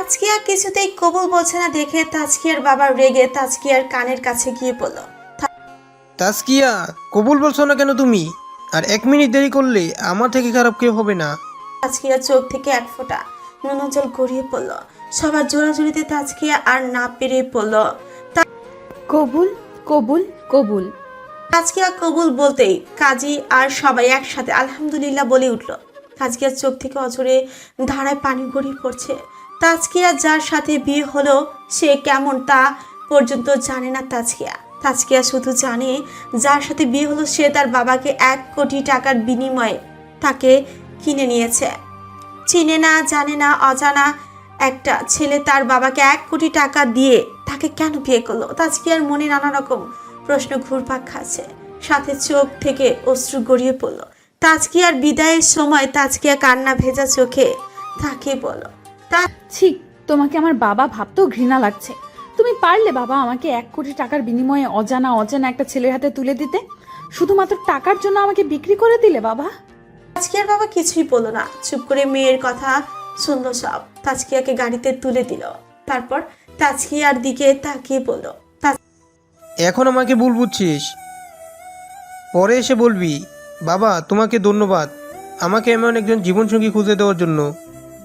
তাজকিয়া কিছুতেই কবুল বলছে না দেখে তাজকিয়ার বাবা রেগে তাজকিয়ার কানের কাছে গিয়ে বলল, তাসকিয়া, কবুল বলছো না কেন তুমি? আর 1 মিনিট দেরি করলে আমার থেকে খারাপ কেউ হবে না। তাজকিয়ার চোখ থেকে এক ফোঁটা নুন জল গড়িয়ে পড়ল। সবার জোড়াজুড়িতে তাজকিয়া আর না পেরে পড়ল। কবুল কবুল কবুল। তাজকিয়া কবুল বলতেই কাজী আর সবাই একসাথে আলহামদুলিল্লাহ বলে উঠল। তাজকিয়ার চোখ থেকে অঝরে ধারায় পানি গড়িয়ে পড়ছে। তাজকিয়া যার সাথে বিয়ে হলো সে কেমন তা পর্যন্ত জানে না তাজকিয়া। তাজকিয়া শুধু জানে যার সাথে বিয়ে হলো সে তার বাবাকে 1 কোটি টাকার বিনিময়ে তাকে কিনে নিয়েছে। চিনে না জানে না অজানা একটা ছেলে তার বাবাকে 1 কোটি টাকা দিয়ে তাকে কেন বিয়ে করলো? তাজকিয়ার মনে নানা রকম প্রশ্ন ঘুরপাক খাচ্ছে, সাথে চোখ থেকে অশ্রু গড়িয়ে পড়ল। তাজকিয়ার বিদায়ের সময় তাজকিয়া কান্না ভেজা চোখে তাকে বলল, ছি, তোমাকে আমার বাবা ভাবতেও ঘৃণা লাগছে। তুমি পারলে বাবা আমাকে 1 কোটি টাকার বিনিময়ে অজানা অজানা একটা ছেলের হাতে তুলে দিতে? শুধুমাত্র টাকার জন্য আমাকে বিক্রি করে দিলে বাবা। তাজকিয়ার বাবা কিছুই বলল না, চুপ করে মেয়ের কথা শুনলো সব। তাজকিয়াকে গাড়িতে তুলে দিল, তারপর তাজকিয়ার দিকে তাকিয়ে বলল, এখন আমাকে ভুল বুঝছিস, পরে এসে বলবি। বাবা, তোমাকে ধন্যবাদ আমাকে এমন একজন জীবনসঙ্গী খুঁজে দেওয়ার জন্য।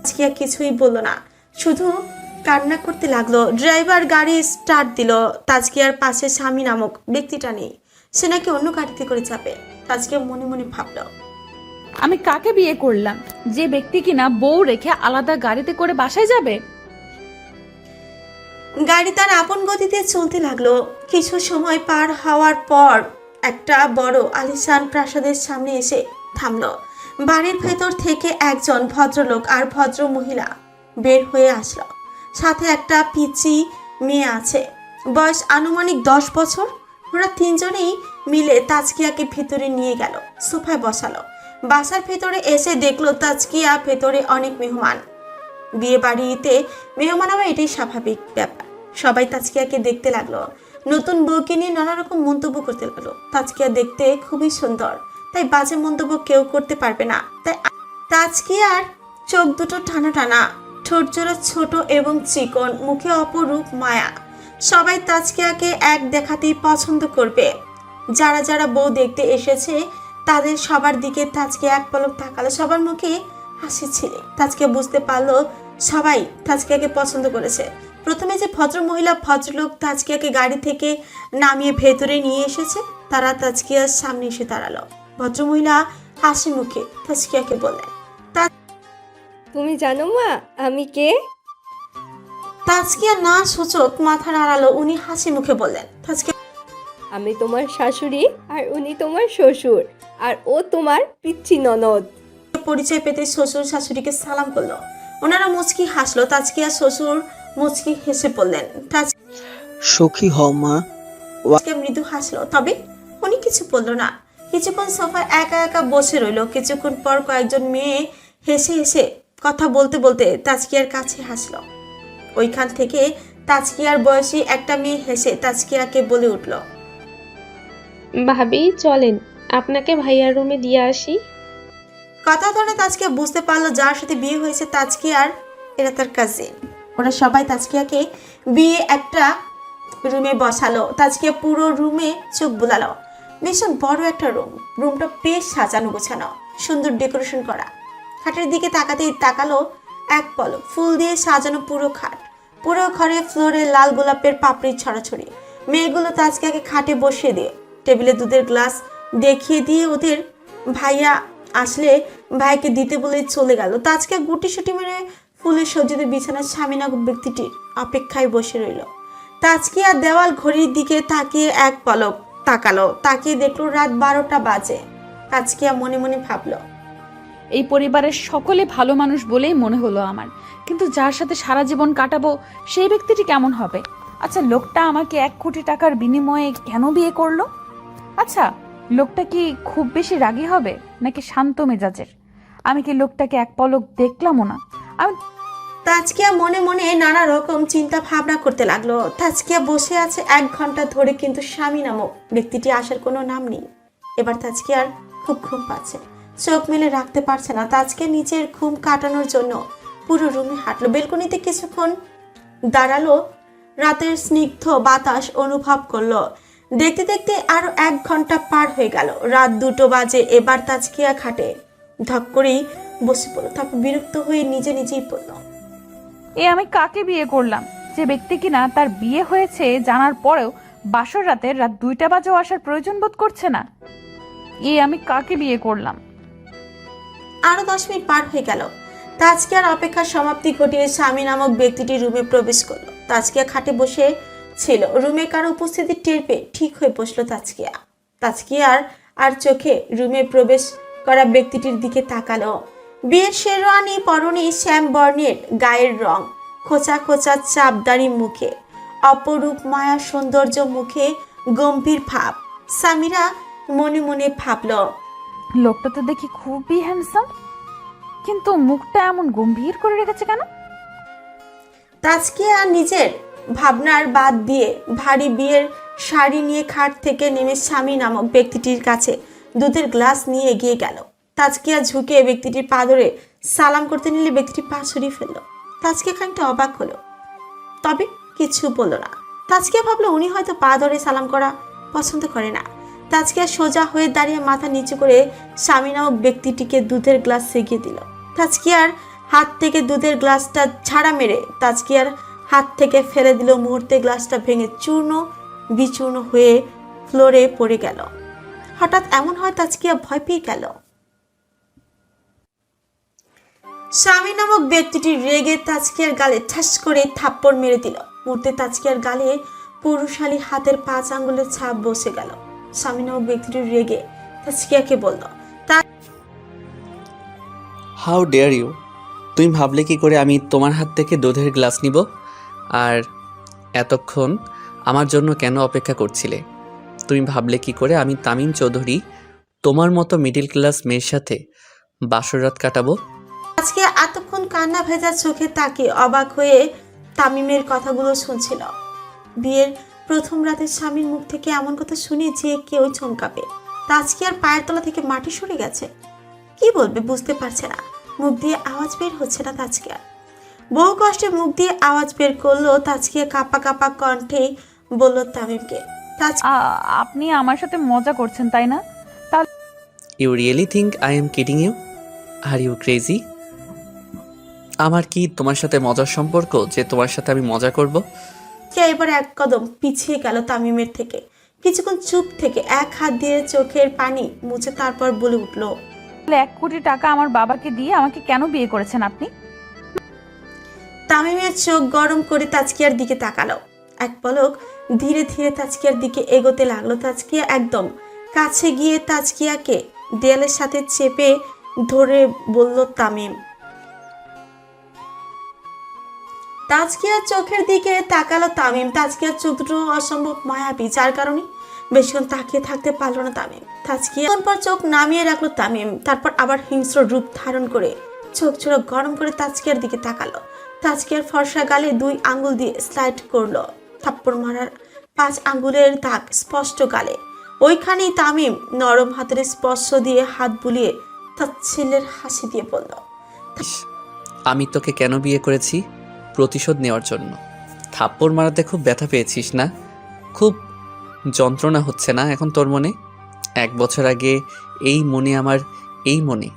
তাজকিয়া কিছুই বলল না, শুধু কান্না করতে লাগলো। ড্রাইভার গাড়ি স্টার্ট দিল। তাজকিয়ার পাশে স্বামী নামক ব্যক্তিটা নেই, সে নাকি অন্য গাড়িতে করে যাবে। তাজকিয়া মনে মনে ভাবলো, আমি কাকে বিয়ে করলাম যে ব্যক্তি কিনা বউ রেখে আলাদা গাড়িতে করে বাসায় যাবে? গাড়ি তার আপন গতিতে চলতে লাগলো। কিছু সময় পার হওয়ার পর একটা বড় আলিশান প্রাসাদের সামনে এসে থামলো। বাড়ির ভেতর থেকে একজন ভদ্রলোক আর ভদ্র মহিলা বের হয়ে আসলো। সাথে একটা পিচি মেয়ে আছে, বয়স আনুমানিক 10 বছর। ওরা তিনজনেই মিলে তাজকিয়াকে ভেতরে নিয়ে গেল, সোফায় বসালো। বাসার ভেতরে এসে দেখলো তাজকিয়া ভেতরে অনেক মেহমান। বিয়ে বাড়িতে মেহমান হওয়া এটাই স্বাভাবিক ব্যাপার। সবাই তাজকিয়াকে দেখতে লাগলো, নতুন বউকে নিয়ে নানা রকম মন্তব্য করতে লাগলো। তাজকিয়া দেখতে খুবই সুন্দর, তাই বাজে মন্তব্য কেউ করতে পারবে না। তাই তাজকিয়ার চোখ দুটো টানা টানা, ঠোঁট জোড়া ছোট এবং চিকন, মুখে অপরূপ মায়া। সবাই তাজকিয়াকে এক দেখাতেই পছন্দ করবে। যারা যারা বউ দেখতে এসেছে তাদের সবার দিকে তাজকিয়া এক পলক তাকালো। সবার মুখে হাসি ছিল। তাজকিয়া বুঝতে পারলো সবাই তাজকিয়াকে পছন্দ করেছে। প্রথমে যে ভদ্র মহিলা ভদ্রলোক তাজকিয়াকে গাড়ি থেকে নামিয়ে ভেতরে নিয়ে এসেছে তারা তাজকিয়ার সামনে এসে দাঁড়ালো। ভদ্রমহিলা হাসি মুখে তাজকিয়াকে বললেন, তুমি জানো মা আমি কে? তাজকিয়া না সূচক মাথা নাড়ালো। উনি হাসি মুখে বললেন, তাজকিয়া আমি তোমার শাশুড়ি আর উনি তোমার শ্বশুর, আর ও তোমার পিচ্চি ননদ। পরিচয় পেতে শ্বশুর শাশুড়িকে সালাম করলো। ওনারা মুচকি হাসলো। তাজকিয়া শ্বশুর মুচকি হেসে পড়লেন। সুখী হও মা। তাজকিয়া মৃদু হাসলো, তবে উনি কিছু বলল না। কিছুক্ষণ সোফায় একা একা বসে রইল। কিছুক্ষণ পর কয়েকজন মেয়ে হেসে হেসে কথা বলতে বলতে তাজকিয়ার কাছে হাসলো। ওইখান থেকে তাজকিয়ার বয়সী একটা মেয়ে হেসে তাজকিয়াকে বলে উঠল, ভাবি চলেন আপনাকে ভাইয়ার রুমে দিয়ে আসি। কথা ধরে তাজকিয়া বুঝতে পারলো যার সাথে বিয়ে হয়েছে তাজকিয়ার এরা তার কাজিন। ওরা সবাই তাজকিয়াকে বিয়ে একটা রুমে বসালো। তাজকিয়া পুরো রুমে চোখ বুলালো। ভীষণ বড় একটা রুম। রুমটা বেশ সাজানো গোছানো, সুন্দর ডেকোরেশন করা। খাটের দিকে তাকাতেই তাকালো এক পলক। ফুল দিয়ে সাজানো পুরো খাট। পুরো ঘরে ফ্লোরে লাল গোলাপের পাপড়ি ছড়াছড়ি। মেয়েগুলো তাজকিয়াকে খাটে বসিয়ে দিয়ে টেবিলে দুধের গ্লাস দেখিয়ে দিয়ে ওদের ভাইয়া আসলে ভাইকে দিতে বলে চলে গেল। তাজকিয়া গুটি সুটি মেরে ফুলের সজ্জিত বিছানার স্বামীনাগ ব্যক্তিটির অপেক্ষায় বসে রইল। তাজকিয়া দেওয়াল ঘড়ির দিকে তাকিয়ে এক পলক তাকালো। তাকিয়ে দেখলো রাত 12টা বাজে। তাজকিয়া মনে মনে ভাবলো, এই পরিবারের সকলে ভালো মানুষ বলেই মনে হলো আমার, কিন্তু যার সাথে সারা জীবন কাটাবো সেই ব্যক্তিটি কেমন হবে? আচ্ছা, লোকটা আমাকে 1 কোটি টাকার বিনিময়ে কেন বিয়ে করলো? আচ্ছা, লোকটা কি খুব বেশি রাগী হবে নাকি শান্ত মেজাজের? আমি কি লোকটাকে এক পলক দেখলামও না? আমি তাজকিয়া মনে মনে নানা রকম চিন্তা ভাবনা করতে লাগলো। তাজকিয়া বসে আছে 1 ঘন্টা ধরে, কিন্তু স্বামী নামক ব্যক্তিটি আসার কোনো নাম নেই। এবার তাজকিয়ার খুব ঘুম পাচ্ছে, চোখ মেলে রাখতে পারছে না। তাজকিয়া নিজের ঘুম কাটানোর জন্য পুরো রুমে হাঁটলো, বেলকনিতে কিছুক্ষণ দাঁড়ালো, রাতের স্নিগ্ধ বাতাস অনুভব করলো। দেখতে দেখতে আরো 1 ঘন্টা পার হয়ে গেল। রাত 2টো বাজে। এবার তাজকিয়া খাটে ধক করেই বসে পড়লো, তারপর বিরক্ত হয়ে নিজে নিজেই পড়ল। আমি কাকে বিয়ে করলাম, যে ব্যক্তি কিনা তার বিয়ে হয়েছে জানার পরেও বাসর রাতের রাত 2টা বাজেও আসার প্রয়োজন বোধ করছে না। আমি কাকে বিয়ে করলাম? আরো 10 মিনিট পার হয়ে গেল। তাজকিয়ার অপেক্ষার সমাপ্তি ঘটিয়ে স্বামী নামক ব্যক্তিটি রুমে প্রবেশ করলো। তাজকিয়া খাটে বসে ছিল। রুমে কারো উপস্থিতি টের পেয়ে ঠিক হয়ে বসলো তাজকিয়া। তাজকিয়ার আর চোখে রুমে প্রবেশ করা ব্যক্তিটির দিকে তাকালো। বিয়ের শেরওয়ানি পরনে, শ্যাম বর্ণের গায়ের রং, খোঁচা খোঁচা চাপদারি মুখে, অপরূপ মায়া সৌন্দর্য মুখে গম্ভীর ভাব। সামিরা মনে মনে ভাবল, লোকটা তো দেখি খুবই হ্যান্ডসাম, কিন্তু মুখটা এমন গম্ভীর করে রেখেছে কেন? তাজকিয়া নিজের ভাবনার বাদ দিয়ে ভারী বিয়ের শাড়ি নিয়ে খাট থেকে নেমে স্বামী নামক ব্যক্তিটির কাছে দুধের গ্লাস নিয়ে এগিয়ে গেল। তাজকিয়া ঝুঁকে ব্যক্তিটির পা ধরে সালাম করতে নিলে ব্যক্তিটি পা সরিয়ে ফেলল। তাজকিয়া খানিকটা অবাক হলো, তবে কিছু বলল না। তাজকিয়া ভাবলো উনি হয়তো পা ধরে সালাম করা পছন্দ করে না। তাজকিয়া সোজা হয়ে দাঁড়িয়ে মাথা নিচু করে স্বামী নামক ব্যক্তিটিকে দুধের গ্লাস এগিয়ে দিল। তাজকিয়ার হাত থেকে দুধের গ্লাসটা ঝাড়া মেরে তাজকিয়ার হাত থেকে ফেলে দিল। মুহূর্তে গ্লাসটা ভেঙে চূর্ণ বিচূর্ণ হয়ে ফ্লোরে পড়ে গেল। হঠাৎ এমন হয় তাজকিয়া ভয় পেয়ে গেল। স্বামী নামক ব্যক্তিটি রেগে তাজকিয়ার গালে ঠাস করে থাপ্পড় মেরে দিল। মুহূর্তে তাজকিয়ার গালে পুরুষালী হাতের 5 আঙ্গুলের ছাপ বসে গেল। স্বামী নামক ব্যক্তিটি রেগে তাজকিয়াকে বলল, হাউ ডেয়ার ইউ! তুমি ভাবলে কি করে আমি তোমার হাত থেকে দুধের গ্লাস নিব? আর এতক্ষণ আমার জন্য কেন অপেক্ষা করছিলে? তুমি ভাবলে কি করে আমি তামিম চৌধুরী তোমার মতো মিডল ক্লাস মেয়ের সাথে বাসর রাত কাটাবো? আজকে এতক্ষণ কান্না ভেজা চোখে তাকিয়ে অবাক হয়ে তামিমের কথাগুলো শুনছিল। বিয়ের প্রথম রাতে স্বামীর মুখ থেকে এমন কথা শুনে যে কেউ চমকাবে। তাজকিয়ার পায়ের তলা থেকে মাটি সরে গেছে। কি বলবে বুঝতে পারছে না, মুখ দিয়ে আওয়াজ বের হচ্ছে না তাজকিয়ার। বহু কষ্টে মুখ দিয়ে আওয়াজ বের করলো। তাজকিয়া কাঁপা কাঁপা কণ্ঠে বলল তামিমকে, আপনি আমার সাথে মজা করছেন তাই না? You really think I am kidding you? Are you crazy? আমার কি তোমার সাথে মজার সম্পর্ক যে তোমার সাথে আমি মজা করব? এবার 1 কদম পিছিয়ে গেল তামিমের থেকে। কিছুক্ষণ চুপ থেকে 1 হাত দিয়ে চোখের পানি মুছে তারপর বলে উঠল, 1 কোটি টাকা আমার বাবাকে দিয়ে আমাকে কেন বিয়ে করেছেন আপনি? তামিমের চোখ গরম করে তাজকিয়ার দিকে তাকালো। এক পলক ধীরে ধীরে তাজকিয়ার দিকে এগোতে লাগলো। তাজকিয়া একদম কাছে গিয়ে তাজকিয়াকে দেয়ালের সাথে চেপে ধরে বলল তামিম। তাজকিয়ার চোখের দিকে তাকালো তামিম। তাজকিয়ার চোখ দুটো অসম্ভব মায়াবী, যার কারণে বেশিক্ষণ তাকিয়ে থাকতে পারলো না তামিম। তাজকিয়া পর চোখ নামিয়ে রাখলো তামিম, তারপর আবার হিংস্র রূপ ধারণ করে চোখ ছোড়ো গরম করে তাজকিয়ার দিকে তাকালো। তাজকিয়ার ফর্সা গালে 2 আঙ্গুল দিয়ে স্লাইড করলো। থাপ্পড় মারার 5 আঙ্গুলের দাগ স্পষ্ট গালে। ওইখানেই তামিম নরম হাতের স্পর্শ দিয়ে হাত বুলিয়ে তাচ্ছিল্যের হাসি দিয়ে বলল, আমি তোকে কেন বিয়ে করেছি? প্রতিশোধ নেওয়ার জন্য। থাপ্পড় মারাতে খুব ব্যথা পেয়েছিস না? খুব যন্ত্রণা হচ্ছে না এখন তোর মনে? 1 বছর আগে এই মনে আমার এই মনে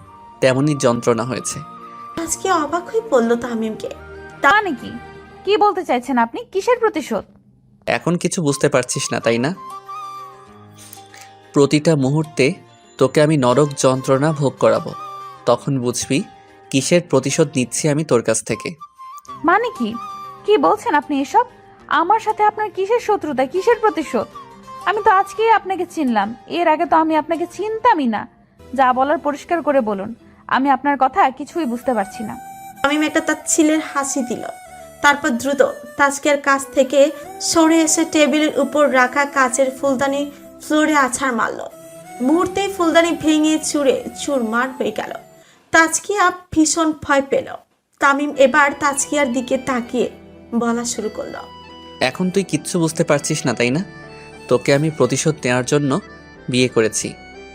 তেমনই যন্ত্রণা হয়েছে। আজকে অবাক হয়ে বলল তামিমকে, তা নাকি? কি বলতে চাইছেন আপনি? কিসের প্রতিশোধ? এখন কিছু বুঝতে পারছিস না তাই না? প্রতিটা মুহূর্তে তোকে আমি নরক যন্ত্রণা ভোগ করাবো, তখন বুঝবি কিসের প্রতিশোধ নিচ্ছি আমি তোর কাছ থেকে। মানে কি? কি বলছেন আপনি এসব? আমার সাথে আপনার কিসের শত্রুতা, কিসের প্রতিশোধ? আমি তো আজকেই আপনাকে চিনলাম, এর আগে তো আমি আপনাকে চিনতামই না। যা বলার পরিষ্কার করে বলুন, আমি আপনার কথা কিছুই বুঝতে পারছি না। তামিম একটা তাচ্ছিল্যের হাসি দিল, তারপর দ্রুত তাজকিয়ার কাছ থেকে সরে এসে টেবিলের উপর রাখা কাচের ফুলদানি ফ্লোরে আছাড় মারল। মুহূর্তেই ফুলদানি ভেঙে চুরে চুরমার হয়ে গেল। তাজকিয়া ভীষণ ভয় পেল। তামিম এবার তাজকিয়ার দিকে তাকিয়ে বলা শুরু করলো, এখন তুই কিচ্ছু বুঝতে পারছিস না তাই না? তোকে আমি প্রতিশোধ নেওয়ার জন্য বিয়ে করেছি।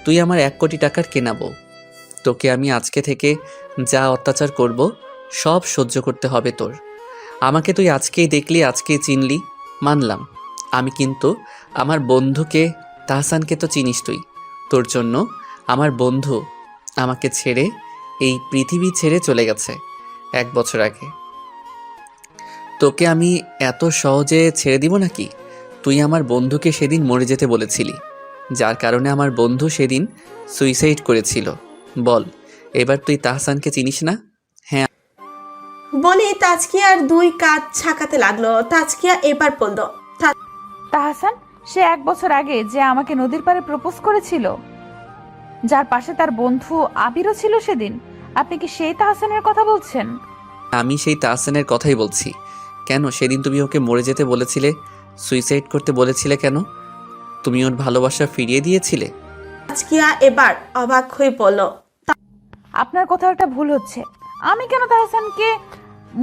তুই আমার 1 কোটি টাকার কেনা বউ। তোকে আমি আজকে থেকে যা অত্যাচার করব সব সহ্য করতে হবে তোর। আমাকে তুই আজকেই দেখলি, আজকেই চিনলি, মানলাম। আমি কিন্তু আমার বন্ধুকে, তাহসানকে তো চিনিস তুই। তোর জন্য আমার বন্ধু আমাকে ছেড়ে, এই পৃথিবী ছেড়ে চলে গেছে 1 বছর আগে। তোকে আমি এত সহজে ছেড়ে দিব নাকি? তুই আমার বন্ধুকে সেদিন মরে যেতে বলেছিলি, যার কারণে আমার বন্ধু সেদিন সুইসাইড করেছিল। বল, এবার তুই তাহসানকে চিনিস না? বলে তাজকিয়ার 2 কাঁধ ছাকাতে লাগলো। তাজকিয়া এবার বলল, তাহসান, সে 1 বছর আগে যে আমাকে নদীর পাড়ে প্রপোজ করেছিল, যার পাশে তার বন্ধু আবিরও ছিল সেদিন, আপনি কি সেই তাহসানের কথা বলছেন? আমি সেই তাহসানের কথাই বলছি। কেন সেদিন তুমি ওকে মরে যেতে বলেছিলে, সুইসাইড করতে বলেছিলে কেন? তুমি ওর ভালোবাসা ফিরিয়ে দিয়েছিলে? তাজকিয়া এবার অবাক হয়ে বলল, আপনার কোথাও একটা ভুল হচ্ছে। আমি কেন তাহসানকে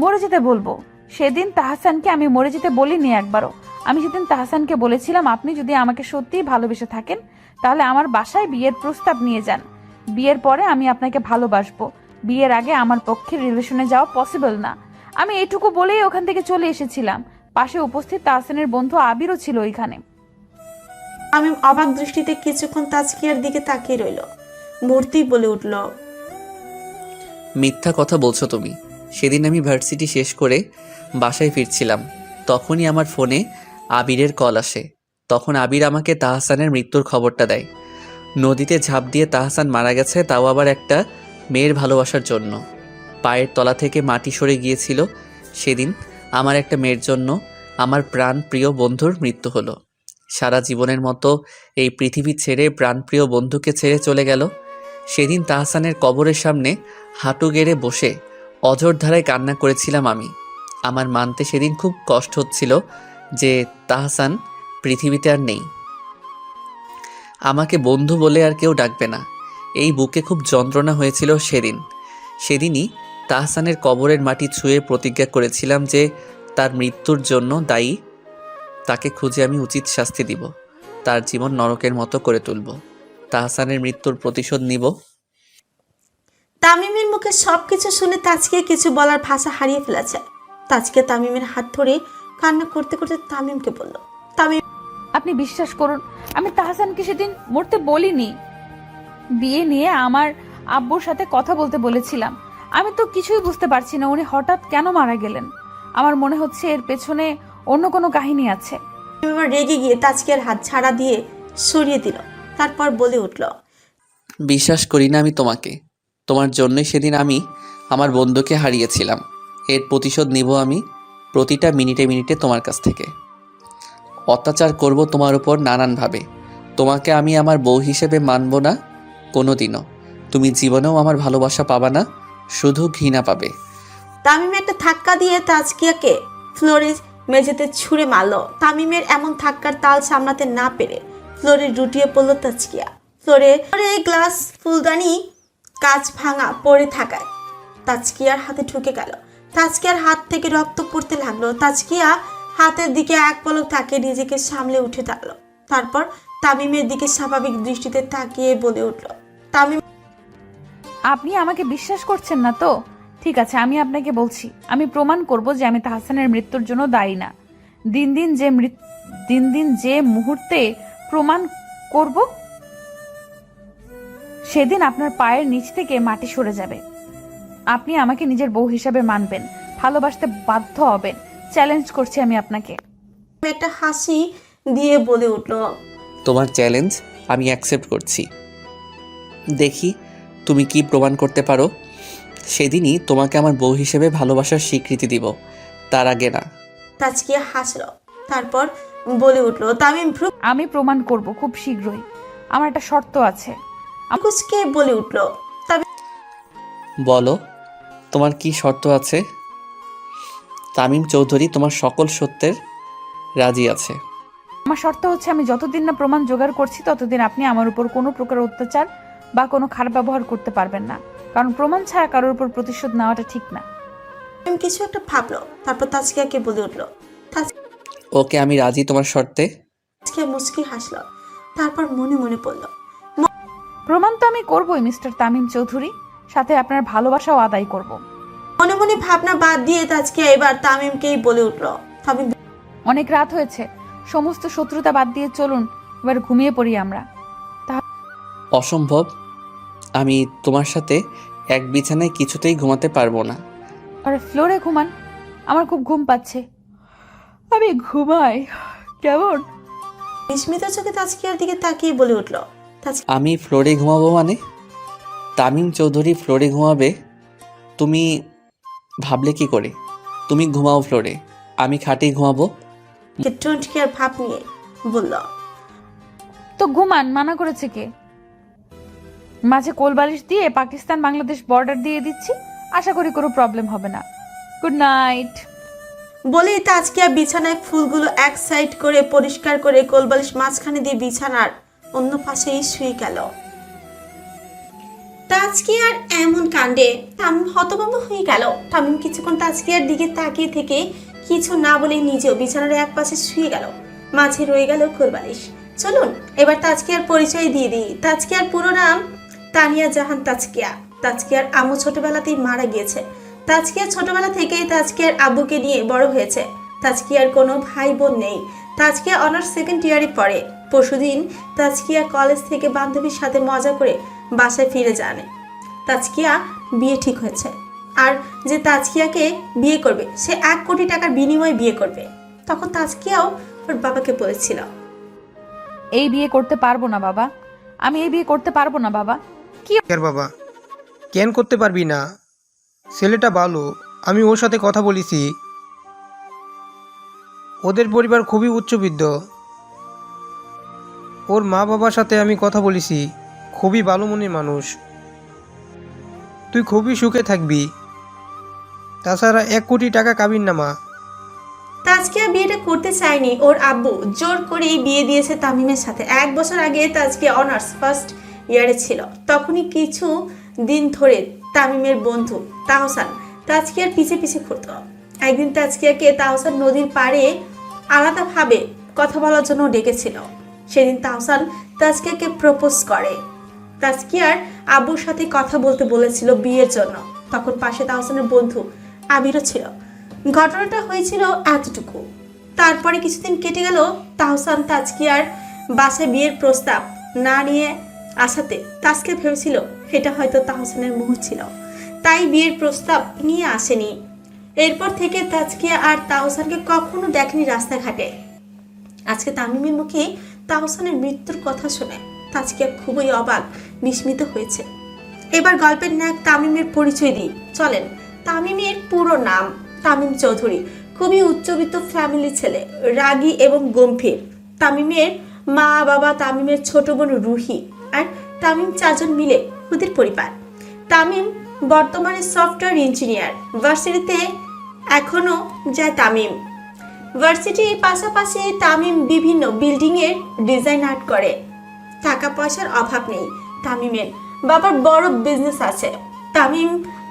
মরে যেতে বলবো? সেদিন তাহসানকে আমি মরে যেতে বলিনি একবারও। আমি সেদিন তাহসানকে বলেছিলাম, আপনি যদি আমাকে সত্যিই ভালোবেসে থাকেন তাহলে আমার বাসায় বিয়ের প্রস্তাব নিয়ে যান। বিয়ের পরে আমি আপনাকে ভালোবাসবো, বিয়ের আগে আমার পক্ষে রিলেশনে যাওয়া পসিবল না। আমি এইটুকু বলেই ওখান থেকে চলে এসেছিলাম। পাশে উপস্থিত তাহসানের বন্ধু আবিরও ছিল ওইখানে। আমি অবাক দৃষ্টিতে কিছুক্ষণ তাজকিয়ার দিকে তাকিয়ে রইল। মূর্তি বলে উঠল, মিথ্যা কথা বলছো তুমি। সেদিন আমি ভার্সিটি শেষ করে বাসায় ফিরছিলাম, তখনই আমার ফোনে আবিরের কল আসে। তখন আবির আমাকে তাহসানের মৃত্যুর খবরটা দেয়। নদীতে ঝাঁপ দিয়ে তাহসান মারা গেছে, তাও আবার একটা মেয়ের ভালোবাসার জন্য। পায়ের তলা থেকে মাটি সরে গিয়েছিল। সেদিন আমার একটা মেয়ের জন্য আমার প্রাণ প্রিয় বন্ধুর মৃত্যু হলো। সারা জীবনের মতো এই পৃথিবী ছেড়ে প্রাণপ্রিয় বন্ধুকে ছেড়ে চলে গেল। সেদিন তাহসানের কবরের সামনে হাঁটু গেড়ে বসে অঝোর ধারায় কান্না করেছিলাম আমি। আমার মানতে সেদিন খুব কষ্ট হচ্ছিল যে তাহসান পৃথিবীতে আর নেই। আমাকে বন্ধু বলে আর কেউ ডাকবে না, এই বুকে খুব যন্ত্রণা হয়েছিল সেদিন। সেদিনই তাহসানের কবরের মাটি ছুঁয়ে প্রতিজ্ঞা করেছিলাম যে তার মৃত্যুর জন্য দায়ী তাকে খুঁজে আমি উচিত শাস্তি দিব, তার জীবন নরকের মতো করে তুলব, তাহসানের মৃত্যুর প্রতিশোধ নিব। তামিমের মুখে সবকিছু শুনে তাজকিয়া কিছু বলার ভাষা হারিয়ে ফেলেছে। তাজকিয়া তামিমের হাত ধরে কান্না করতে করতে তামিমকে বলল, তামিম, আপনি বিশ্বাস করুন, আমি তাহসানকে সেদিন মরতে বলিনি। বিয়ে নিয়ে আমার আব্বুর সাথে কথা বলতে বলেছিলাম। আমি তো কিছুই বুঝতে পারছি না উনি হঠাৎ কেন মারা গেলেন। আমার মনে হচ্ছে এর পেছনে অন্য কোনো কাহিনী আছে। এবার রেগে গিয়ে তাজকিয়ার হাত ছাড়া দিয়ে সরিয়ে দিল। তারপর বলে উঠল, বিশ্বাস করি না আমি তোমাকে। তোমার জন্যই সেদিন আমি আমার বন্ধুকে হারিয়েছিলাম। এর প্রতিশোধ নিব আমি প্রতিটা মিনিটে মিনিটে তোমার কাছ থেকে। অত্যাচার করব তোমার উপর নানানভাবে। তোমাকে আমি আমার বউ হিসেবে মানব না কোনো দিনও। তুমি জীবনেও আমার ভালোবাসা পাবা না, শুধু ঘৃণা পাবে। তামিম একটা ধাক্কা দিয়ে তাজকিয়াকে ফ্লোরে মেঝেতে ছুঁড়ে মারল। তামিমের এমন ধাক্কার তাল সামলাতে না পেরে ফ্লোরে লুটিয়ে পড়ল তাজকিয়া। ফ্লোরে গ্লাস, ফুলদানি, কাঁচ ভাঙা পড়ে থাকায় তাজকিয়ার হাতে ঢুকে গেল। তাজকিয়ার হাত থেকে রক্ত পড়তে লাগলো। তাজকিয়া হাতের দিকে এক পলক তাকিয়ে নিজেকে সামলে উঠে দাঁড়ালো। তারপর তামিমের দিকে স্বাভাবিক দৃষ্টিতে তাকিয়ে বলে উঠল, তামিম, আপনি আমাকে বিশ্বাস করছেন না তো? ঠিক আছে, আমি আপনাকে বলছি, আমি প্রমাণ করব যে আমি তাহসানের মৃত্যুর জন্য দায়ী না। দিন দিন যে মুহূর্তে প্রমাণ করব, সেদিন আপনার পায়ের নিচ থেকে মাটি সরে যাবে। আপনি আমাকে নিজের বউ হিসাবে মানবেন, ভালোবাসতে বাধ্য হবেন। চ্যালেঞ্জ করছি আমি আপনাকে। একটা হাসি দিয়ে বলে উঠল, তোমার চ্যালেঞ্জ আমি অ্যাকসেপ্ট করছি। দেখি তুমি কি প্রমাণ করতে পারো। সেদিনই তোমাকে আমার বউ হিসেবে ভালোবাসার স্বীকৃতি দিব, তার আগে না। তাজকিয়া হাসল। তারপর বলে উঠল, তামিম আমি প্রমাণ করব খুব শীঘ্রই। আমার একটা শর্ত আছে। ভ্রুকুচকে বলে উঠল, বলো, তোমার কি শর্ত আছে? তামিম চৌধুরী তোমার সকল সত্যের রাজি আছে। আমার শর্ত হচ্ছে, আমি যতদিন না প্রমাণ জোগাড় করছি ততদিন আপনি আমার উপর কোনো প্রকার অত্যাচার বা কোনো খারাপ ব্যবহার করতে পারবেন না। কারণ প্রমাণ ছাড়া কারোর উপর প্রতিশোধ নেওয়াটা ঠিক না। তামিম কিছু একটা ভাবলো। তারপর তাজকিয়াকে বলে উঠল। ওকে, আমি রাজি তোমার শর্তে। তাজকিয়া মুচকি হাসল। তারপর মনে মনে পড়ল, প্রমাণ তো আমি করবই মিস্টার তামিম চৌধুরী, সাথে আপনার ভালোবাসাও আদায় করব। মনে মনে ভাবনা বাদ দিয়ে তাজকিয়া এবার তামিমকেই বলে উঠল। তামিম অনেক রাত হয়েছে, সমস্ত শত্রুতা বাদ দিয়ে চলুন এবার ঘুমিয়ে পড়ি আমরা। অসম্ভব, আমি তোমার সাথে এক বিছানায় কিছুতেই ঘুমাতে পারবো না। আরে ফ্লোরে ঘুমান, আমার খুব ঘুম পাচ্ছে, আমি ঘুমাই কেমন? বিস্মিত চোখে তাজকিয়ার দিকে তাকিয়ে বলে উঠল। আমি ফ্লোরে ঘুমাবো মানে? তামিম চৌধুরী ফ্লোরে ঘুমাবে? তুমি ভাবলে কি করে? তুমি ঘুমাও ফ্লোরে, আমি খাটেই ঘুমাবো। তাজকিয়া ডোন্ট কেয়ার ভাব নিয়ে বলল। তো ঘুমান, মানা করেছে কে? মাঝে কোলবালিশ দিয়ে পাকিস্তান বাংলাদেশ বর্ডার দিয়ে দিচ্ছি, আশা করি কোনো প্রবলেম হবে না। Good night. বলেই তাজকিয়া বিছানায় ফুলগুলো এক সাইড করে পরিষ্কার করে কোলবালিশ মাঝখানে দিয়ে বিছানার অন্য পাশেই শুয়ে গেল। তাজকিয়ার এমন কাণ্ডে তামিম হতভম্ব হয়ে গেল। তামিম কিছুক্ষণ তাজকিয়ার দিকে তাকিয়ে থেকে কিছু না বলে নিজেও বিছানার এক পাশে শুয়ে গেল। মাঝে রয়ে গেল কোলবালিশ। চলুন এবার তাজকিয়ার পরিচয় দিয়ে দিই। তাজকিয়ার পুরো নাম তানিয়া জাহান তাজকিয়া। তাজকিয়ার আম্মু ছোটবেলাতেই মারা গিয়েছে। তাজকিয়া ছোটবেলা থেকেই তাজকিয়ার আব্বুকে নিয়ে বড় হয়েছে। তাজকিয়ার কোনো ভাই বোন নেই। তাজকিয়া অনার্স সেকেন্ড ইয়ারে পড়ে। পরশুদিন তাজকিয়া কলেজ থেকে বান্ধবীর সাথে মজা করে বাসায় ফিরে যান। তাজকিয়া বিয়ে ঠিক হয়েছে, আর যে তাজকিয়াকে বিয়ে করবে সে 1 কোটি টাকার বিনিময়ে বিয়ে করবে। তখন তাজকিয়াও ওর বাবাকে বলেছিল, এই বিয়ে করতে পারবো না বাবা, আমি এই বিয়ে করতে পারবো না বাবা। কেন বাবা, কেন করতে পারবি না? ছেলেটা ভালো, আমি ওর সাথে কথা বলেছি। ওদের পরিবার খুবই উচ্চবিত্ত। ওর মা বাবার সাথে আমি কথা বলেছি, খুবই ভালো মনের মানুষ। তুই খুবই সুখে থাকবি। তাছাড়া 1 কোটি টাকা কাবিন না মা। তাজকিয়া বিয়েটা করতে চায়নি। ওর আব্বু জোর করেই বিয়ে দিয়েছে তামিমের সাথে। 1 বছর আগে তাজকিয়া অনার্স ফার্স্ট ইয়ারে ছিল। তখনই কিছু দিন ধরে তামিমের বন্ধু তাহসান তাজকিয়ার পিছে পিছে ঘুরত। একদিন তাজকিয়াকে তাহসান নদীর পাড়ে আলাদাভাবে কথা বলার জন্য ডেকেছিল। সেদিন তাহসান তাজকিয়াকে প্রপোজ করে। তাজকিয়ার আব্বুর সাথে কথা বলতে বলেছিল বিয়ের জন্য। তখন পাশে তাহসানের বন্ধু আবিরও ছিল। ঘটনাটা হয়েছিল এতটুকু। তারপরে কিছুদিন কেটে গেল। তাহসান তাজকিয়ার বাসায় বিয়ের প্রস্তাব না নিয়ে আসাতে তাজকিয়া ভেবেছিল এটা হয়তো তাহসানের মুখ ছিল, তাই বিয়ের প্রস্তাব নিয়ে আসেনি। এরপর থেকে তাজকিয়া আর তাহসানকে কখনো দেখেনি রাস্তাঘাটে। আজকে তামিমের মুখে তাহসানের মৃত্যুর কথা শুনে তাজকিয়া খুবই অবাক, বিস্মিত হয়েছে। এবার গল্পের নায়ক তামিমের পরিচয় দিই, চলেন। তামিমের পুরো নাম তামিম চৌধুরী। খুবই উচ্চবিত্ত ফ্যামিলি ছেলে, রাগী এবং গম্ভীর। তামিমের মা বাবা, তামিমের ছোট বোন রুহি আর তামিম 4 জন মিলে ওদের পরিবার। তামিম বর্তমানে সফটওয়্যার ইঞ্জিনিয়ার। ভার্সিটিতে এখনো যায় তামিম। ভার্সিটির পাশাপাশি তামিম বিভিন্ন বিল্ডিংয়ের ডিজাইন আর্ট করে। টাকা পয়সার অভাব নেই তামিমের। বাবার বড় বিজনেস আছে। তামিম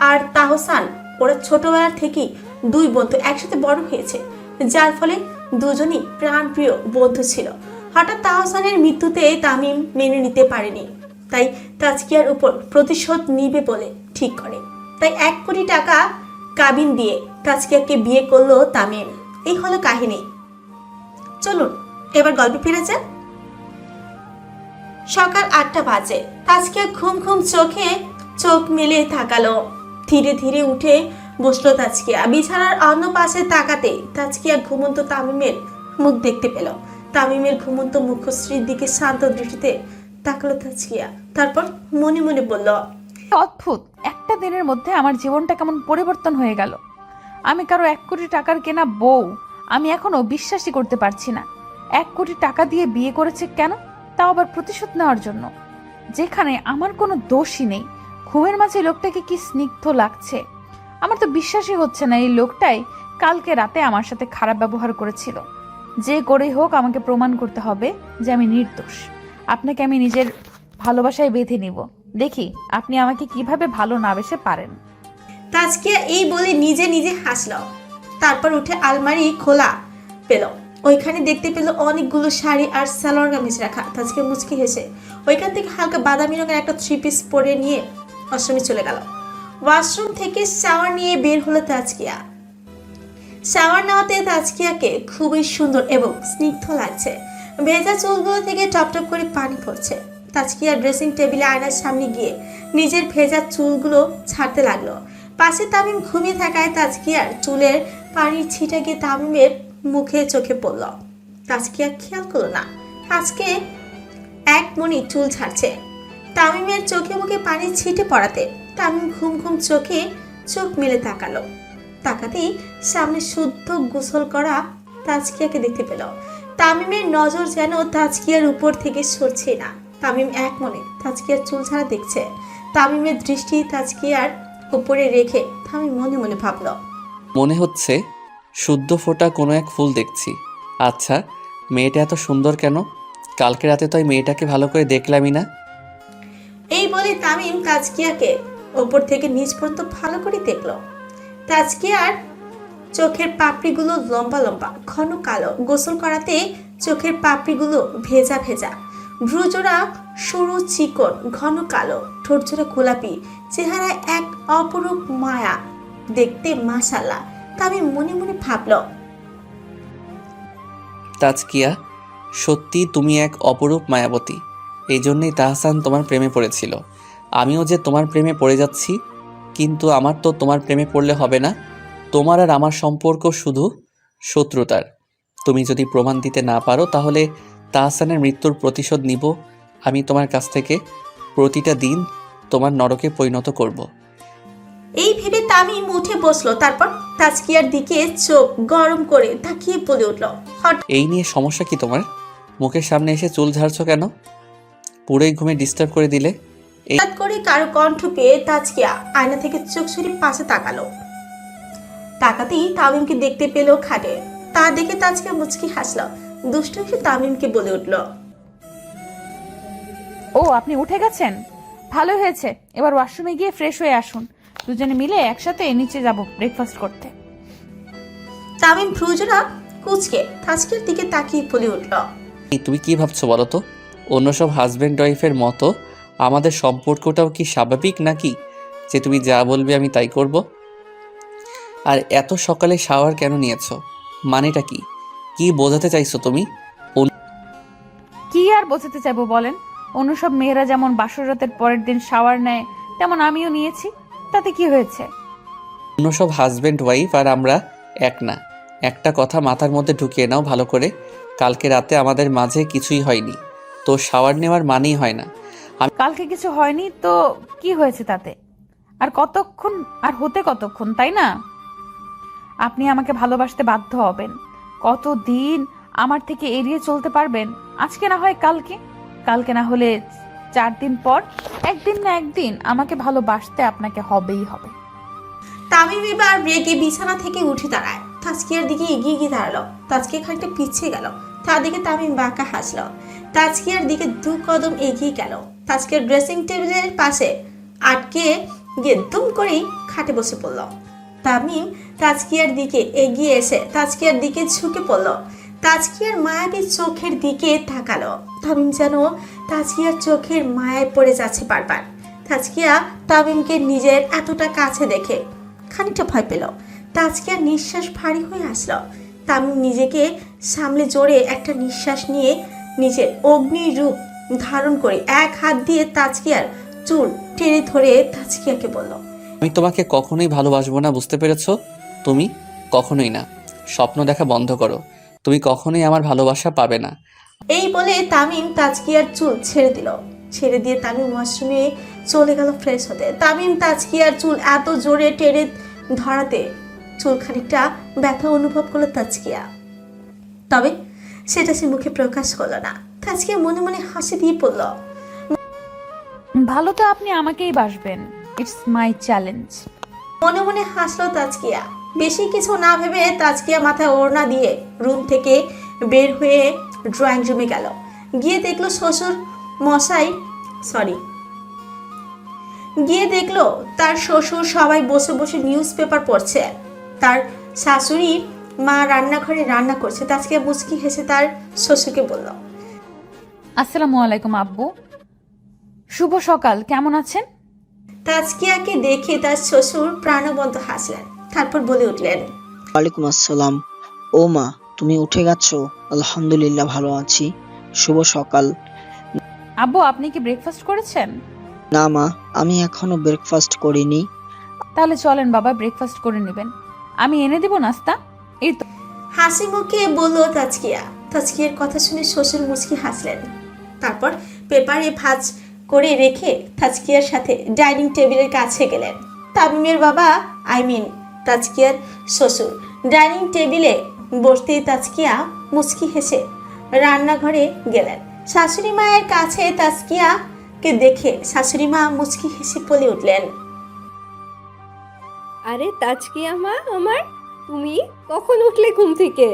আর তাহসান ওরা ছোটবেলা থেকেই 2 বন্ধু একসাথে বড় হয়েছে, যার ফলে দুজনই প্রাণপ্রিয় বন্ধু ছিল। হঠাৎ তাহসানের মৃত্যুতে তামিম মেনে নিতে পারেনি, তাই তাজকিয়ার উপর প্রতিশোধ নিবে বলে ঠিক করে। তাই 1 কোটি টাকা কাবিন দিয়ে তাজকিয়াকে বিয়ে করলো তামিম। এই হলো কাহিনী। চলুন এবার গল্পে ফিরে যান। সকাল 8টা বাজে। তাজকিয়া ঘুম ঘুম চোখে চোখ মেলে তাকালো। ধীরে ধীরে উঠে বসলো তাজকিয়া। বিছানার অন্য পাশে তাকাতে তাজকিয়া ঘুমন্ত তামিমের মুখ দেখতে পেল। তামিমের ঘুমন্ত মুখশ্রীর দিকে শান্ত দৃষ্টিতে তাকালো তাজকিয়া। তারপর মনে মনে বলল, অদ্ভুত, একটা দিনের মধ্যে আমার জীবনটা কেমন পরিবর্তন হয়ে গেল। আমি কারো 1 কোটি টাকার কেনা বউ, আমি এখনো বিশ্বাসই করতে পারছি না। 1 কোটি টাকা দিয়ে বিয়ে করেছে কেন? তাও আবার প্রতিশোধ নেওয়ার জন্য, যেখানে আমার কোনো দোষই নেই। ঘুমের মাঝে লোকটাকে কি স্নিগ্ধ লাগছে। আমার তো বিশ্বাসই হচ্ছে না এই লোকটাই কালকে রাতে আমার সাথে খারাপ ব্যবহার করেছিল। যে করেই হোক আমাকে প্রমাণ করতে হবে যে আমি নির্দোষ। আপনাকে আমি নিজের ভালোবাসায় বেঁধে নিব, দেখি আপনি আমাকে কিভাবে ভালো না বেসে পারেন। তাজকিয়া এই বলে নিজে নিজে হাসল। তারপর উঠে আলমারি খোলা পেল। ওইখানে দেখতে পেল অনেকগুলো শাড়ি আর সালোয়ার কামিজ রাখা। তাজকিয়া মুচকি হেসে ওইখান থেকে হালকা বাদামি রঙের একটা 3 পিস পরে নিয়ে ওয়াশরুমে চলে গেল। ওয়াশরুম থেকে শাওয়ার নিয়ে বের হলো তাজকিয়া। শাওয়ার নেওয়াতে তাজকিয়াকে খুবই সুন্দর এবং স্নিগ্ধ লাগছে। ভেজা চুলগুলো থেকে টপটপ করে পানি পড়ছে। তাজকিয়া ড্রেসিং টেবিলে আয়নার সামনে গিয়ে নিজের ভেজা চুলগুলো ছাড়তে লাগলো। পাশে তামিম ঘুমিয়ে থাকায় তাজকিয়ার চুলের পানির ছিটা গিয়ে তামিমের মুখে চোখে পড়ল। তাজকিয়া খেয়াল করলো না আজকে এক মনি চুল ছাড়ছে। তামিমের চোখে মুখে পানির ছিটে পড়াতে তামিম ঘুম ঘুম চোখে চোখ মেলে তাকালো। তাকাতেই সামনে শুদ্ধ গোসল করা তাজকিয়াকে দেখতে পেল। তামিমের নজর যেন তাজকিয়ার উপর থেকে সরছে না। তামিম এক মনে তাজকিয়ার চুল ছাড়া দেখছে। তামিমের দৃষ্টি তাজকিয়ার উপরে রেখে তামিম মনে মনে ভাবল, মনে হচ্ছে শুদ্ধ ফোটা কোনো এক ফুল দেখছি। আচ্ছা, মেয়েটা এত সুন্দর কেন? কালকে রাতে তো এই মেয়েটাকে ভালো করে দেখলামই না। এই বলে তামিম তাজকিয়াকে ওপর থেকে নিচ পর্যন্ত ভালো করে দেখলো। তাজকিয়ার চোখের পাপড়িগুলো লম্বা লম্বা ঘন কালো, গোসল করাতে চোখের পাপড়িগুলো ভেজা ভেজা, ভ্রুজোড়া সরু চিকন ঘন কালো, ঠোঁটজোড়া গোলাপি, চেহারায় এক অপরূপ মায়া দেখতে। মাশাআল্লাহ, তামিম মনে মনে ভাবল, তাজকিয়া, সত্যি তুমি এক অপরূপ মায়াবতী। এই জন্যই তাহসান তোমার প্রেমে পড়েছিল। আমিও যে তোমার প্রেমে পড়ে যাচ্ছি, কিন্তু আমার তো তোমার প্রেমে পড়লে হবে না। তোমার আর আমার সম্পর্ক শুধু শত্রুতার। তুমি যদি প্রমাণ দিতে না পারো তাহলে তাহসানের মৃত্যুর প্রতিশোধ নিব আমি তোমার কাছ থেকে। প্রতিটা দিন তোমার নরকে পরিণত করব। এই ভেবে তামিম উঠে বসলো। তারপর তাজকিয়ার দিকে চোখ গরম করে তাকিয়ে বলে উঠল, এই নিয়ে সমস্যা কি তোমার? মুখের সামনে এসে চুল ঝাড়ছো কেন? পুরোই ঘুমে ডিস্টার্ব করে দিলে। হঠাৎ করে কারো কণ্ঠ পেয়ে তাজকিয়া আয়না থেকে চোখ সরিয়ে পাশে তাকালো। তাকাতেই তামিমকে দেখতে পেল খাটে। তা দেখে তাজকিয়া মুচকি হাসলো। দুষ্ট এসে তামিমকে বলে উঠল, ও, আপনি উঠে গেছেন? ভালো হয়েছে। এবার ওয়াশরুমে গিয়ে ফ্রেশ হয়ে আসুন। দুজনে মিলে একসাথে নিচে যাব ব্রেকফাস্ট করতে। তামিম ভ্রুজোড়া কুচকে তাজকিয়ার দিকে তাকিয়ে বলে উঠল, তুমি কি ভাবছো বলো তো? অন্য সব হাজব্যান্ড ওয়াইফের মতো আমাদের সম্পর্কটাও কি স্বাভাবিক নাকি যে তুমি যা বলবে আমি তাই করব? আর এত সকালে শাওয়ার কেন নিয়েছো? মানেটা কি? কি বোঝাতে চাইছো তুমি? কি আর বোঝাতে চাইবো বলেন? অন্য সব মেয়েরা যেমন বাসর রাতের পরের দিন শাওয়ার নেয়, তেমন আমিও নিয়েছি। তাতে কি হয়েছে? অন্য সব হাজব্যান্ড ওয়াইফ আর আমরা এক না। একটা কথা মাথার মধ্যে ঢুকিয়ে নাও ভালো করে। কালকে রাতে আমাদের মাঝে কিছুই হয়নি, তো শাওয়ার নেওয়ার মানেই হয় না। কালকে কিছু হয়নি তো কি হয়েছে তাতে? আর কতক্ষণ, আর হতে কতক্ষণ, তাই না? আপনি আমাকে ভালোবাসতে বাধ্য হবেন। কতদিন আমার থেকে এড়িয়ে চলতে পারবেন? আজকে না হয় কালকে, কালকে না হলে 4 দিন পর, একদিন না একদিন আমাকে ভালোবাসতে আপনাকে হবেই হবে। তামিম এবার রেগে বিছানা থেকে উঠে দাঁড়ায়। তাজকিয়ার দিকে এগিয়ে গিয়ে দাঁড়ালো। তাজকিয়া খানিকটা পিছিয়ে গেল। তার দিকে তামিম বাঁকা হাসলো। তাজকিয়ার দিকে 2 কদম এগিয়ে গেল। তাজকিয়ার ড্রেসিং টেবিলের পাশে আটকে গিয়ে দুম করেই খাটে বসে পড়ল। তামিম তাজকিয়ার দিকে এগিয়ে এসে তাজকিয়ার দিকে ঝুঁকে পড়ল। তাজকিয়ার মায়াবী চোখের দিকে তাকালো। তামিম যেন তাজকিয়ার চোখের মায়ায় পড়ে যাচ্ছে বারবার। তাজকিয়া তামিমকে নিজের এতটা কাছে দেখে খানিকটা ভয় পেল। তাজকিয়ার নিঃশ্বাস ভারী হয়ে আসলো। তামিম নিজেকে সামলে জোরে একটা নিঃশ্বাস নিয়ে নিজের অগ্নি রূপ ধারণ করে এক হাত দিয়ে তাজকিয়ার চুল টেনে ধরে তাজকিয়াকে বলল, আমি তোমাকে কখনোই ভালোবাসবো না, বুঝতে পেরেছো? তুমি কখনোই না। স্বপ্ন দেখা বন্ধ করো। তুমি কখনোই আমার ভালোবাসা পাবে না। এই বলে তামিম তাজকিয়ার চুল ছেড়ে দিল। ছেড়ে দিয়ে তামিম ওয়াশরুমে চলে গেল ফ্রেশ হতে। তামিম তাজকিয়ার চুল এত জোরে টেনে ধরাতে চুল খানিকটা ব্যথা অনুভব করলো তাজকিয়া। তবে সেটা সে মুখে প্রকাশ করলো না। তাজকিয়া মনে মনে হাসি দিয়ে পড়ল। ভালো তো আপনি আমাকেই বাসবেন। It's my challenge. মনে মনে হাসলো তাজকিয়া। বেশি কিছু না ভেবে তাজকিয়া মাথায় ওড়না দিয়ে রুম থেকে বের হয়ে ড্রয়িং রুমে গেল। গিয়ে দেখলো তার শ্বশুর সবাই বসে বসে নিউজ পেপার পড়ছে। তার শাশুড়ি মা রান্নাঘরে রান্না করছে। তাজকিয়া মুচকি হেসে তার শ্বশুরকে বলল, আসসালামু আলাইকুম আব্বু। শুভ সকাল, কেমন আছেন? তাজকিয়াকে দেখে তার শ্বশুর প্রাণবন্ত হাসলেন, তারপর বলে উঠলেন, ওয়ালাইকুম আসসালাম। ও মা, তুমি উঠে গেছো? আলহামদুলিল্লাহ ভালো আছি। শুভ সকাল। আব্বু, আপনি কি ব্রেকফাস্ট করেছেন? না মা, আমি এখনো ব্রেকফাস্ট করিনি। তাহলে চলেন বাবা, ব্রেকফাস্ট করে নেবেন। আমি এনে দেব নাস্তা। এই তো। হাসি মুখে বলল তাজকিয়া। তাজকিয়ার কথা শুনে শ্বশুর মুচকি হাসলেন, তারপর পেপারে ভাঁজ করে রেখে তাজকিয়ার সাথে ডাইনিং টেবিলের কাছে গেলেন। তামিমের বাবা তাজকিয়ার শ্বশুর ডাইনিং টেবিলে বসতেই তাজকিয়া মুচকি হেসে রান্নাঘরে গেলেন। শাশুড়ি মায়ের কাছে তাজকিয়াকে দেখে শাশুড়ি মা মুচকি হেসে বলে উঠলেন, আরে তাজকিয়া মা আমার, তুমি কখন উঠলে ঘুম থেকে?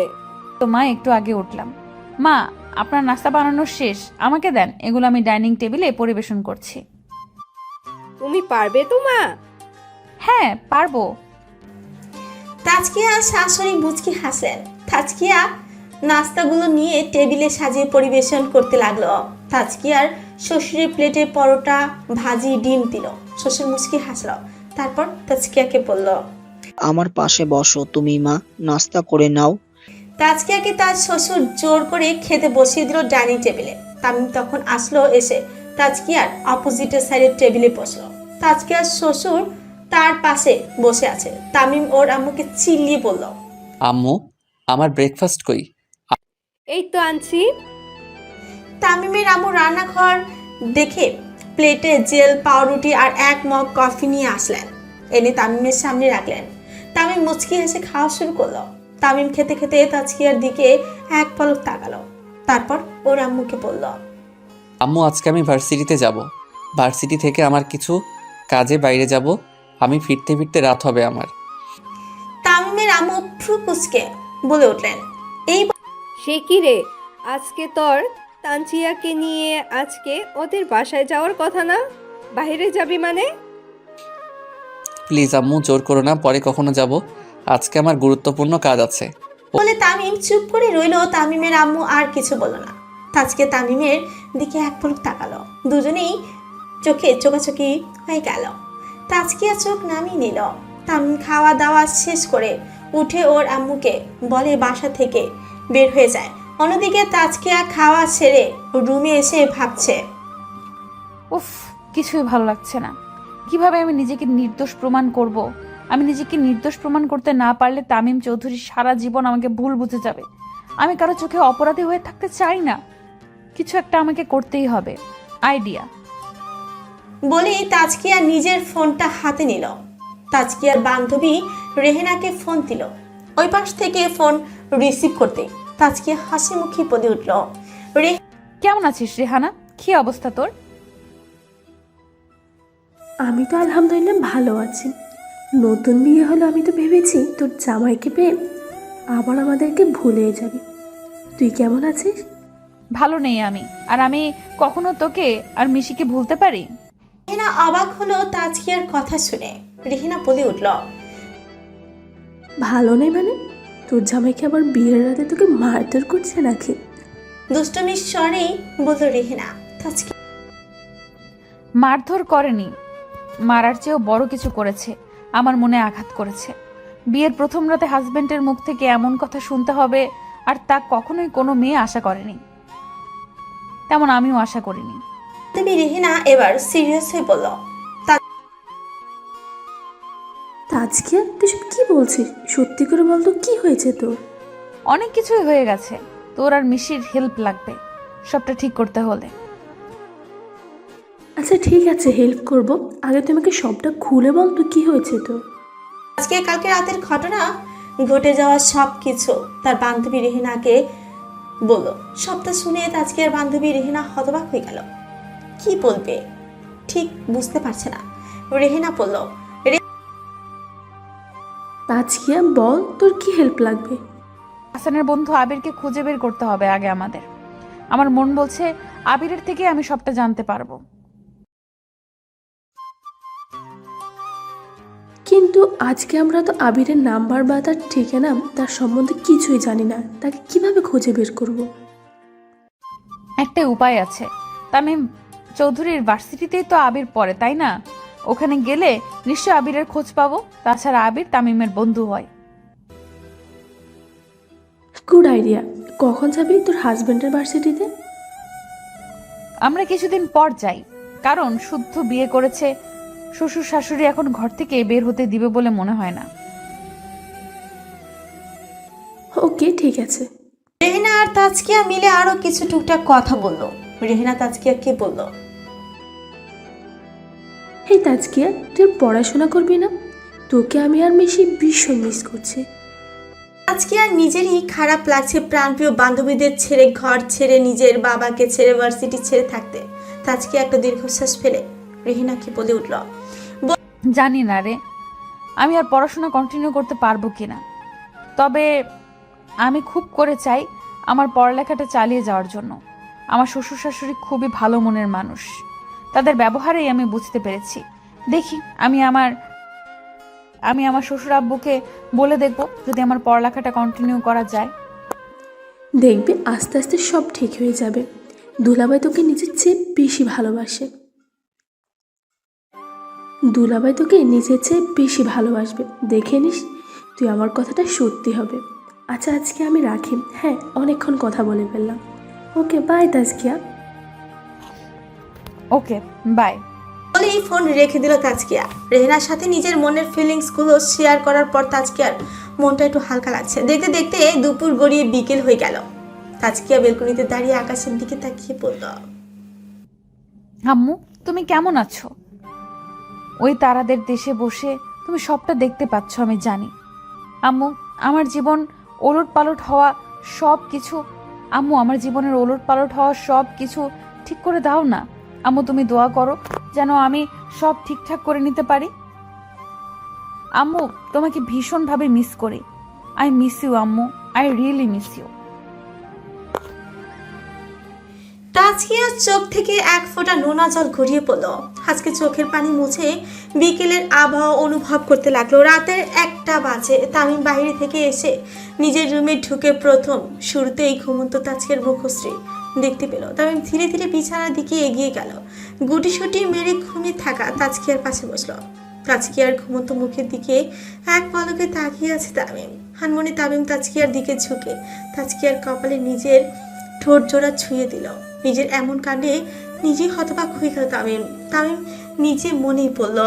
তো মা, একটু আগে উঠলাম। মা, আপনার নাস্তা বানানোর শেষ, আমাকে দেন, এগুলো আমি ডাইনিং টেবিলে পরিবেশন করছি। তুমি পারবে তো মা? হ্যাঁ, পারবো। তাজকিয়া শাশুড়ি মুচকি হাসলেন। তাজকিয়া নাস্তাগুলো নিয়ে টেবিলে সাজিয়ে পরিবেশন করতে লাগলো। তাজকিয়ার শ্বশুরের প্লেটে পরোটা, ভাজি, ডিম দিল। শ্বশুর মুচকি হাসলো, তারপর তাজকিয়াকে বলল, আমার পাশে বসো তুমি মা, নাস্তা করে নাও। তাজকিয়াকে তার শ্বশুর জোর করে খেতে বসিয়ে দিল ডাইনিং টেবিলে। তামিম তখন আসলো, এসে তাজকিয়ার অপোজিটের সাইডের টেবিলে বসলো। তাজকিয়ার শ্বশুর তার পাশে বসে আছে। তামিম ওর আম্মুকে চিল্লিয়ে বলল, আম্মু, আমার ব্রেকফাস্ট কই? এই তো আনছি। তামিমের আম্মু রান্নাঘর দেখে প্লেটে জেল, পাউরুটি আর এক মগ কফি নিয়ে আসলেন, এনে তামিমের সামনে রাখলেন। তামিম মুচকি হেসে খাওয়া শুরু করলো। তামিম খেতে খেতে তাজকিয়ার দিকে এক পলক তাকালো, তারপর ওর আম্মুকে বলল, আম্মু, আজকে আমি ভার্সিটিতে যাব। ভার্সিটি থেকে আমার কিছু কাজে বাইরে যাব। আমি ফিরতে ফিরতে রাত হবে আমার। তামিমের আম্মু ভ্রু কুঁচকে বলে উঠলেন, এই সে কি রে, আজকে তোর তানচিয়াকে নিয়ে আজকে ওদের বাসায় যাওয়ার কথা না? বাইরে যাবি মানে? প্লিজ আম্মু, জোর করো না, পরে কখনো যাব। আজকে আমার গুরুত্বপূর্ণ কাজ আছে। বলে তামিম চুপ করে রইল। তামিমের আম্মু আর কিছু বলল না। তাজকে তামিমের দিকে এক পলক তাকালো, দুজনেই চোখে চোখাচোখি হয়ে গেল। তাজকিয়া চোখ নামিয়ে নিল। তামিম খাওয়া দাওয়া শেষ করে উঠে ওর আম্মুকে বলে বাসা থেকে বের হয়ে যায়। অন্যদিকে তাজকিয়া খাওয়া ছেড়ে রুমে এসে ভাবছে, উফ, কিছুই ভালো লাগছে না। কিভাবে আমি নিজেকে নির্দোষ প্রমাণ করব? আমি নিজেকে নির্দোষ প্রমাণ করতে না পারলে তামিম চৌধুরী সারা জীবন আমাকে ভুল বুঝে যাবে। আমি কারো চোখে অপরাধী হয়ে থাকতে চাই না। কিছু একটা আমাকে করতেই হবে। আইডিয়া। বলেই তাজকিয়া নিজের ফোনটা হাতে নিল। তাজকিয়ার বান্ধবী রেহেনাকে ফোন দিল। ওই পাশ থেকে ফোন রিসিভ করতে তাজকিয়া হাসি মুখে বলে উঠল, কেমন আছিস রেহানা? কি অবস্থা তোর? আমি তো আলহামদুলিল্লাহ ভালো আছি। নতুন বিয়ে হলো, আমি তো ভেবেছি তোর জামাইকে পেয়ে আবার আমাদেরকে ভুলে যাবি। তুই কেমন আছিস? ভালো নেই আমি। আর আমি কখনো তোকে আর মিশিকে ভুলতে পারি? রেহেনা অবাক হলো তাজকিয়ার কথা শুনে। রেহেনা বলে উঠল, ভালো নেই মানে? তোর জামাইকে আবার বিয়ের রাতে তোকে মারধর করছে নাকি? দুষ্টমির স্বরেই বলল রেহেনা। তাজকিয়া মারধর করেনি, মারার চেয়েও বড় কিছু করেছে। আমার মনে আঘাত করেছে। বিয়ের প্রথম রাতে হাজবেন্ডের মুখ থেকে এমন কথা শুনতে হবে আর তা কখনোই কোনো মেয়ে আশা করেনি, তেমন আমিও আশা করিনি। তবে রেহেনা এবার সিরিয়াস হয়ে বলল, তাজকিয়া, তুই সব কি বলছিস? সত্যি করে বল তো, কি হয়েছে তোর? অনেক কিছুই হয়ে গেছে। তোর আর মিশির হেল্প লাগবে সবটা ঠিক করতে হলে। আচ্ছা ঠিক আছে, হেল্প করব। আগে তুই আমাকে সবটা খুলে বল তো, কি হয়েছে তোর? আজকে কালকে রাতের ঘটনা ঘটে যাওয়া সব কিছু তার বান্ধবী রেহেনাকে বলল। সবটা শুনে তাজকিয়ার বান্ধবী রেহেনা হতবাক হয়ে গেল। কি বলবে ঠিক বুঝতে পারছে না। রেহেনা বলল, তাজকিয়া বল, তোর কি হেল্প লাগবে? হাসানের বন্ধু আবিরকে খুঁজে বের করতে হবে আগে আমাদের। আমার মন বলছে আবিরের থেকে আমি সবটা জানতে পারবো। কিন্তু আজকে আমরা তো আবিরের নাম্বার বা তার ঠিকানা, তার সম্বন্ধে কিছুই জানি না। তাকে কিভাবে খুঁজে বের করব? একটা উপায় আছে। তামিম চৌধুরীর ভার্সিটিতেই তো আবির পড়ে, তাই না? ওখানে গেলে নিশ্চয় আবিরের খোঁজ পাবো। তাছাড়া আবির তামিমের বন্ধু হয়। Good idea. কখন যাবি তোর হাজবেন্ডের ভার্সিটিতে? আমরা কিছুদিন পর যাই, কারণ শুদ্ধ বিয়ে করেছে, শ্বশুর শাশুড়ি এখন ঘর থেকে বের হতে দিবে বলে মনে হয় না। ওকে, ঠিক আছে। রেহেনা আর তাজকিয়া মিলে আরো কিছু টুকটাক কথা বললো। রেহেনা তাজকিয়াকে বলল, এই তাজকিয়া, তুই পড়াশোনা করবি না? তোকে আমি আর মেশি ভীষণ মিস করছি। তাজকিয়ার নিজেরই খারাপ লাগছে প্রাণপ্রিয় বান্ধবীদের ছেড়ে, ঘর ছেড়ে, নিজের বাবাকে ছেড়ে, ভার্সিটি ছেড়ে থাকতে। তাজকিয়া একটা দীর্ঘশ্বাস ফেলে রেহেনাকে বলে উঠল, জানি না রে, আমি আর পড়াশোনা কন্টিনিউ করতে পারবো কিনা। তবে আমি খুব করে চাই আমার পড়ালেখাটা চালিয়ে যাওয়ার জন্য। আমার শ্বশুর শাশুড়ি খুবই ভালো মনের মানুষ, তাদের ব্যবহারেই আমি বুঝতে পেরেছি। দেখি আমি আমার শ্বশুর আব্বুকে বলে দেখব যদি আমার পড়ালেখাটা কন্টিনিউ করা যায়। দেখবি আস্তে আস্তে সব ঠিক হয়ে যাবে। দুলাভাই তোকে নিজের চেয়ে বেশি ভালোবাসে। দুলাভাই তোকে নিজের চেয়ে বেশি ভালোবাসবে, দেখে নিস। তুই আমার কথাটা সত্যি হবে। আচ্ছা, আজকে আমি রাখি। হ্যাঁ, অনেকক্ষণ কথা বলে ফেললাম। Okay, bye Tazkia. Okay, bye. বলেই ফোন রেখে দিল তাজকিয়া। রেহেনার সাথে নিজের মনের ফিলিংস গুলো শেয়ার করার পর তাজকিয়ার মনটা একটু হালকা লাগছে। দেখতে দেখতে দুপুর গড়িয়ে বিকেল হয়ে গেল। তাজকিয়া বেলকনিতে দাঁড়িয়ে আকাশের দিকে তাকিয়ে বলল, আম্মু, তুমি কেমন আছো? ওই তারাদের দেশে বসে তুমি সবটা দেখতে পাচ্ছ, আমি জানি। আম্মু, আমার জীবন ওলট পালট হওয়া সব কিছু আমার জীবনের ওলট পালট হওয়া সব কিছু ঠিক করে দাও না। আম্মু, তুমি দোয়া করো যেন আমি সব ঠিকঠাক করে নিতে পারি। আম্মু, তোমাকে ভীষণভাবে মিস করি। আই মিস ইউ আম্মু, আই রিয়েলি মিস ইউ। তাজকিয়ার চোখ থেকে এক ফোঁটা নোনা জল গড়িয়ে পড়ল। আজকে চোখের পানি মুছে বিকেলের আবহাওয়া অনুভব করতে লাগলো। রাতের 1টা বাজে। তামিম বাইরে থেকে এসে নিজের রুমে ঢুকে প্রথম শুরুতেই ঘুমন্ত তাজকিয়ার মুখশ্রী দেখতে পেল। তামিম ধীরে ধীরে বিছানার দিকে এগিয়ে গেল। গুটিসুটি মেরে ঘুমিয়ে থাকা তাজকিয়ার পাশে বসলো। তাজকিয়ার ঘুমন্ত মুখের দিকে এক পলকে তাকিয়ে আছে তামিম। হানমনে তামিম তাজকিয়ার দিকে ঝুঁকে তাজকিয়ার কপালে নিজের ঠোঁট জোড়া ছুঁয়ে দিল। নিজের এমন কাণ্ডে নিজেই হতবাক হয়ে গেল তামিম। তামিম নিজে মনেই বলল,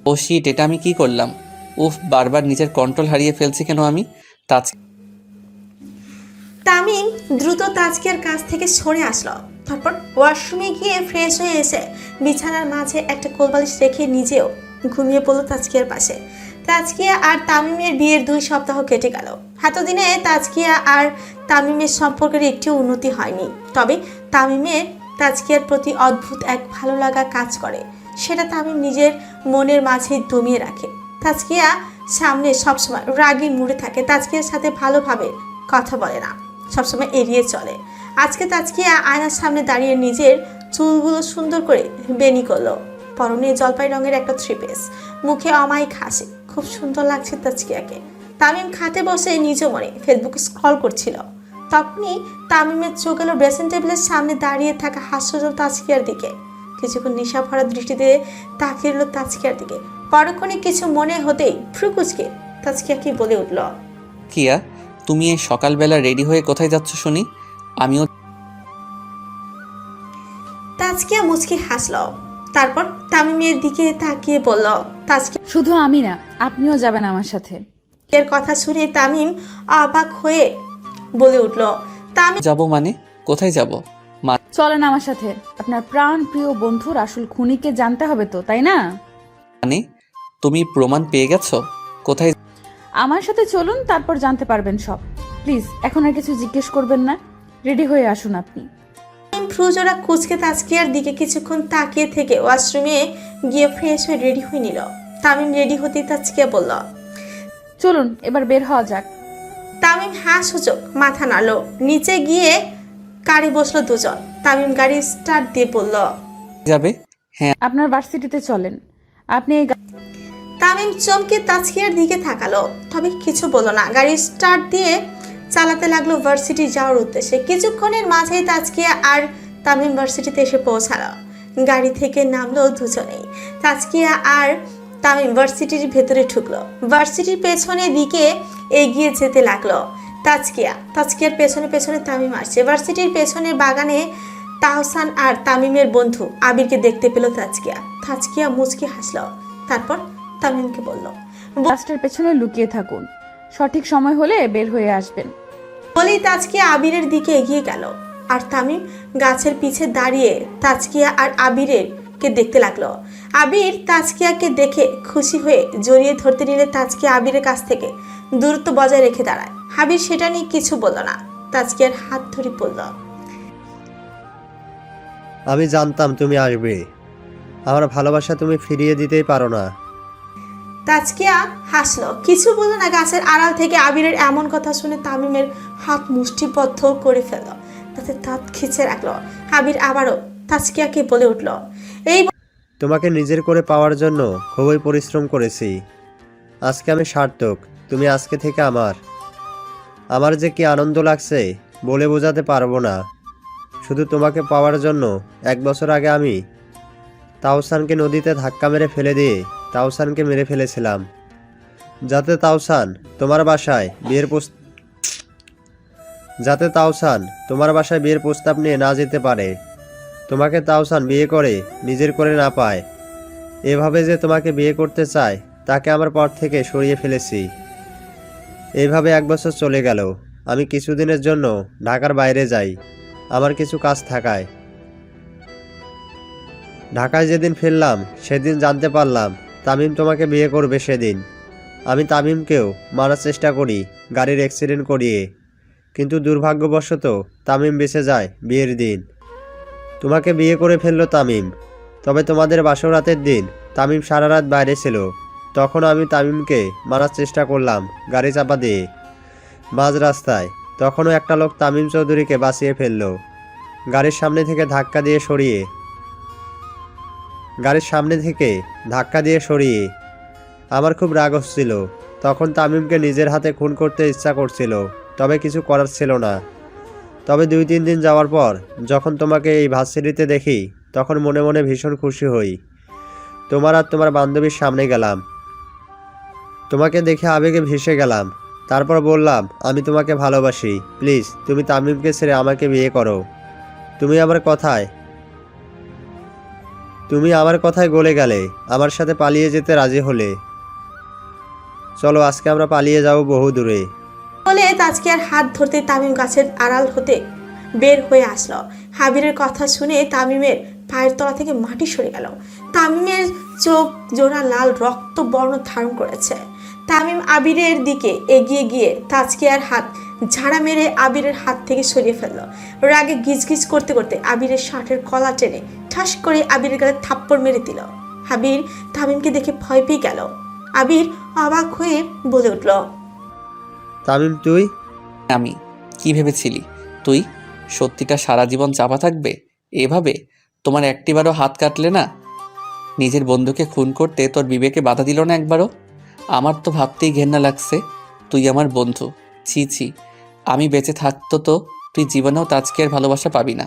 ও শিট, এটা আমি কি করলাম? উফ, বারবার নিজের কন্ট্রোল হারিয়ে ফেলছি কেন আমি? তামিম দ্রুত তাজকিয়ার কাছ থেকে সরে আসলো। তারপর ওয়াশরুমে গিয়ে ফ্রেশ হয়ে এসে বিছানার মাঝে একটা কোলবালিশ রেখে নিজেও ঘুমিয়ে পড়লো তাজকিয়ার পাশে। তাজকিয়া আর তামিমের বিয়ের 2 সপ্তাহ কেটে গেল। এতদিনে তাজকিয়া আর তামিমের সম্পর্কের একটিও উন্নতি হয়নি। তবে তামিমের তাজকিয়ার প্রতি অদ্ভুত এক ভালো লাগা কাজ করে। সেটা তামিম নিজের মনের মাঝে দমিয়ে রাখে। তাজকিয়া সামনে সবসময় রাগী মুড়ে থাকে। তাজকিয়ার সাথে ভালোভাবে কথা বলে না, সবসময় এড়িয়ে চলে। আজকে তাজকিয়া আয়নার সামনে দাঁড়িয়ে নিজের চুলগুলো সুন্দর করে বেনি করলো। পরনে জলপাই রঙের একটা 3 পিস, মুখে অমায়িক হাসি। খুব সুন্দর লাগছে তাজকিয়াকে। তামিম খাটে বসে নিজ মনে ফেসবুক স্ক্রল করছিল। তখনই তামিমের চোখ গেল ড্রেসিং টেবিলের সামনে দাঁড়িয়ে থাকা হাস্যজল তাজকিয়ার দিকে। কিছুক্ষণ নেশা ভরা দৃষ্টিতে তাকিয়ে রইল তাজকিয়ার দিকে। পরক্ষণে কিছু মনে হতেই ফ্রুকুচকে তাজকিয়াকে বলে উঠল, কিয়া, তুমি এই সকালবেলা রেডি হয়ে কোথায় যাচ্ছ শুনি? আমিও। তাজকিয়া মুচকি হাসলো। তারপর তামিমের দিকে তাকিয়ে বলল, তাজকিয়া। শুধু আমি না, আপনিও যাবেন আমার সাথে। এর কথা শুনে তামিম অবাক হয়ে বলে উঠল, তামিম। যাব মানে? কোথায় যাব? চলেন আমার সাথে। আপনার প্রাণ প্রিয় বন্ধুর আসল খুনিকে জানতে হবে তো, তাই না? মানে তুমি প্রমাণ পেয়ে গেছো? কোথায়? আমার সাথে চলুন, তারপর জানতে পারবেন সব। প্লিজ এখন আর কিছু জিজ্ঞেস করবেন না, রেডি হয়ে আসুন আপনি। ফ্রুজোরা কুচকে তাজকিয়ার দিকে কিছুক্ষণ তাকিয়ে থেকে ওয়াশরুমে গিয়ে ফ্রেশ হয়ে রেডি হয়ে নিল। তামিম রেডি হতেই তাজকিয়া বলল, চলুন এবার বের হওয়া যাক। তামিম হাসূচক মাথা নাড়ল। নিচে গিয়ে গাড়ি বসলো দুজন। তামিম গাড়ি স্টার্ট দিয়ে বলল, যাবে? আপনার ভার্সিটিতে চলেন। আপনি তামিম চমকে তাজকিয়ার দিকে তাকালো, তবে কিছু বলল না। গাড়ি স্টার্ট দিয়ে চালাতে লাগলো ভার্সিটি যাওয়ার উদ্দেশ্যে। কিছুক্ষণের মাঝেই তাজকিয়া আর তামিম ভার্সিটিতে এসে পৌঁছালো। গাড়ি থেকে নামলো দুজনেই। তাজকিয়া আর তামিম ভার্সিটির ভেতরে ঢুকলো। ভার্সিটির পেছনে দিকে এগিয়ে যেতে লাগলো তাজকিয়ার পেছনে পেছনে তামিম আসছে। ভার্সিটির পেছনের বাগানে তাহসান আর তামিমের বন্ধু আবিরকে দেখতে পেল তাজকিয়া মুচকি হাসলো। তারপর তামিমকে বলল, গাছটার পেছনে লুকিয়ে থাকুন, সঠিক সময় হলে বের হয়ে আসবেন। বলেই তাজকিয়া আবিরের দিকে এগিয়ে গেল আর তামিম গাছের পিছে দাঁড়িয়ে তাজকিয়া আর আবিরকে দেখতে লাগলো। আবির তাজকিয়াকে দেখে খুশি হয়ে জড়িয়ে ধরতে নিলে তাজকিয়া আবিরের কাছ থেকে দূরত্ব বজায় রেখে দাঁড়ায়। আবির সেটা নিয়ে কিছু বলল না, তাজকিয়ার হাত ধরে পড়ল। আমি জানতাম তুমি আসবে, আমার ভালোবাসা তুমি ফিরিয়ে দিতেই পারো না। তাজকিয়া হাসলো, কিছু বলল না। গাছের আড়াল থেকে আবিরের এমন কথা শুনে তামিমের হাত মুষ্টিবদ্ধ করে ফেলল, তাতে দাঁত খিচে রাখলো। আবির আবারও তাজকিয়াকে বলে উঠল, এই তোমাকে নিজের করে পাওয়ার জন্য খুবই পরিশ্রম করেছি। আজকে আমি সার্থক, তুমি আজকে থেকে আমার যে কি আনন্দ লাগছে বলে বোঝাতে পারবো না। শুধু তোমাকে পাওয়ার জন্য 1 বছর আগে আমি তাওসানকে নদীতে ধাক্কা মেরে ফেলে দিয়ে তাওসানকে মেরে ফেলেছিলাম, যাতে তাওসান তোমার বাসায় বিয়ের প্রস্তাব নিয়ে না যেতে পারে, তোমাকে তাওসান বিয়ে করে নিজের করে না পায়। এভাবে যে তোমাকে বিয়ে করতে চায় তাকে আমার পর থেকে সরিয়ে ফেলেছি। এইভাবে 1 বছর চলে গেল। আমি কিছুদিনের জন্য ঢাকার বাইরে যাই, আমার কিছু কাজ থাকায়। ঢাকায় যেদিন ফিরলাম সেদিন জানতে পারলাম তামিম তোমাকে বিয়ে করবে। সেদিন আমি তামিমকেও মারার চেষ্টা করি গাড়ির অ্যাক্সিডেন্ট করিয়ে, কিন্তু দুর্ভাগ্যবশত তামিম বেঁচে যায় বিয়ের দিন। তোমাকে বিয়ে করে ফেললো তামিম। তবে তোমাদের বাসরাতের দিন তামিম সারা রাত বাইরে ছিল। তখন আমি তামিমকে মারার চেষ্টা করলাম গাড়ি চাপা দিয়ে মাঝ রাস্তায়। তখনও একটা লোক তামিম চৌধুরীকে বাঁচিয়ে ফেললো গাড়ির সামনে থেকে ধাক্কা দিয়ে সরিয়ে। আমার খুব রাগ হচ্ছিল। তখন তামিমকে নিজের হাতে খুন করতে ইচ্ছা করছিল, তবে কিছু করার ছিল না। তবে 2-3 দিন যাওয়ার পর যখন তোমাকে এই ভার্সিটিতে দেখি তখন মনে মনে ভীষণ খুশি হই। তোমার আর তোমার বান্ধবীর সামনে গেলাম, তোমাকে দেখে আবেগে ভেসে গেলাম। তারপর বললাম, আমি তোমাকে ভালোবাসি, প্লিজ তুমি তামিমকে ছেড়ে আমাকে বিয়ে করো। তুমি আমার কথায় গলে গেলে, আমার সাথে পালিয়ে যেতে রাজি হলে। চলো আজকে আমরা পালিয়ে যাব বহু দূরে। বলে তাজকিয়ার হাত ধরতে তামিম গাছের আড়াল হতে বের হয়ে আসলো। আবিরের কথা শুনে তামিমের পায়ের তলা থেকে মাটি সরে গেল। তামিমের চোখ জোড়া লাল রক্ত বর্ণ ধারণ করেছে। তামিম আবিরের দিকে এগিয়ে গিয়ে তাজকিয়ার হাত ঝাড়া মেরে আবিরের হাত থেকে সরিয়ে ফেললো। রাগে গিজগিজ করতে করতে আবিরের শার্টের কলা টেনে ঠাস করে আবিরের গালে থাপ্পড় মেরে দিল। আবির তামিমকে দেখে ভয় পেয়ে গেল। আবির অবাক হয়ে বলে উঠল, তামিম তুই? আমি কি ভেবেছিলি তুই সত্যিটা সারা জীবন চাপা থাকবে এভাবে? তোমার একটিবারও হাত কাটলে না? নিজের বন্ধুকে খুন করতে তোর বিবেকে বাধা দিল না একবারও? আমার তো ভাবতেই ঘেন্না লাগছে। তুই আমার বন্ধু, ছি ছি। আমি বেঁচে থাকতো তো তুই জীবনেও তাজকিয়ার ভালোবাসা পাবি না।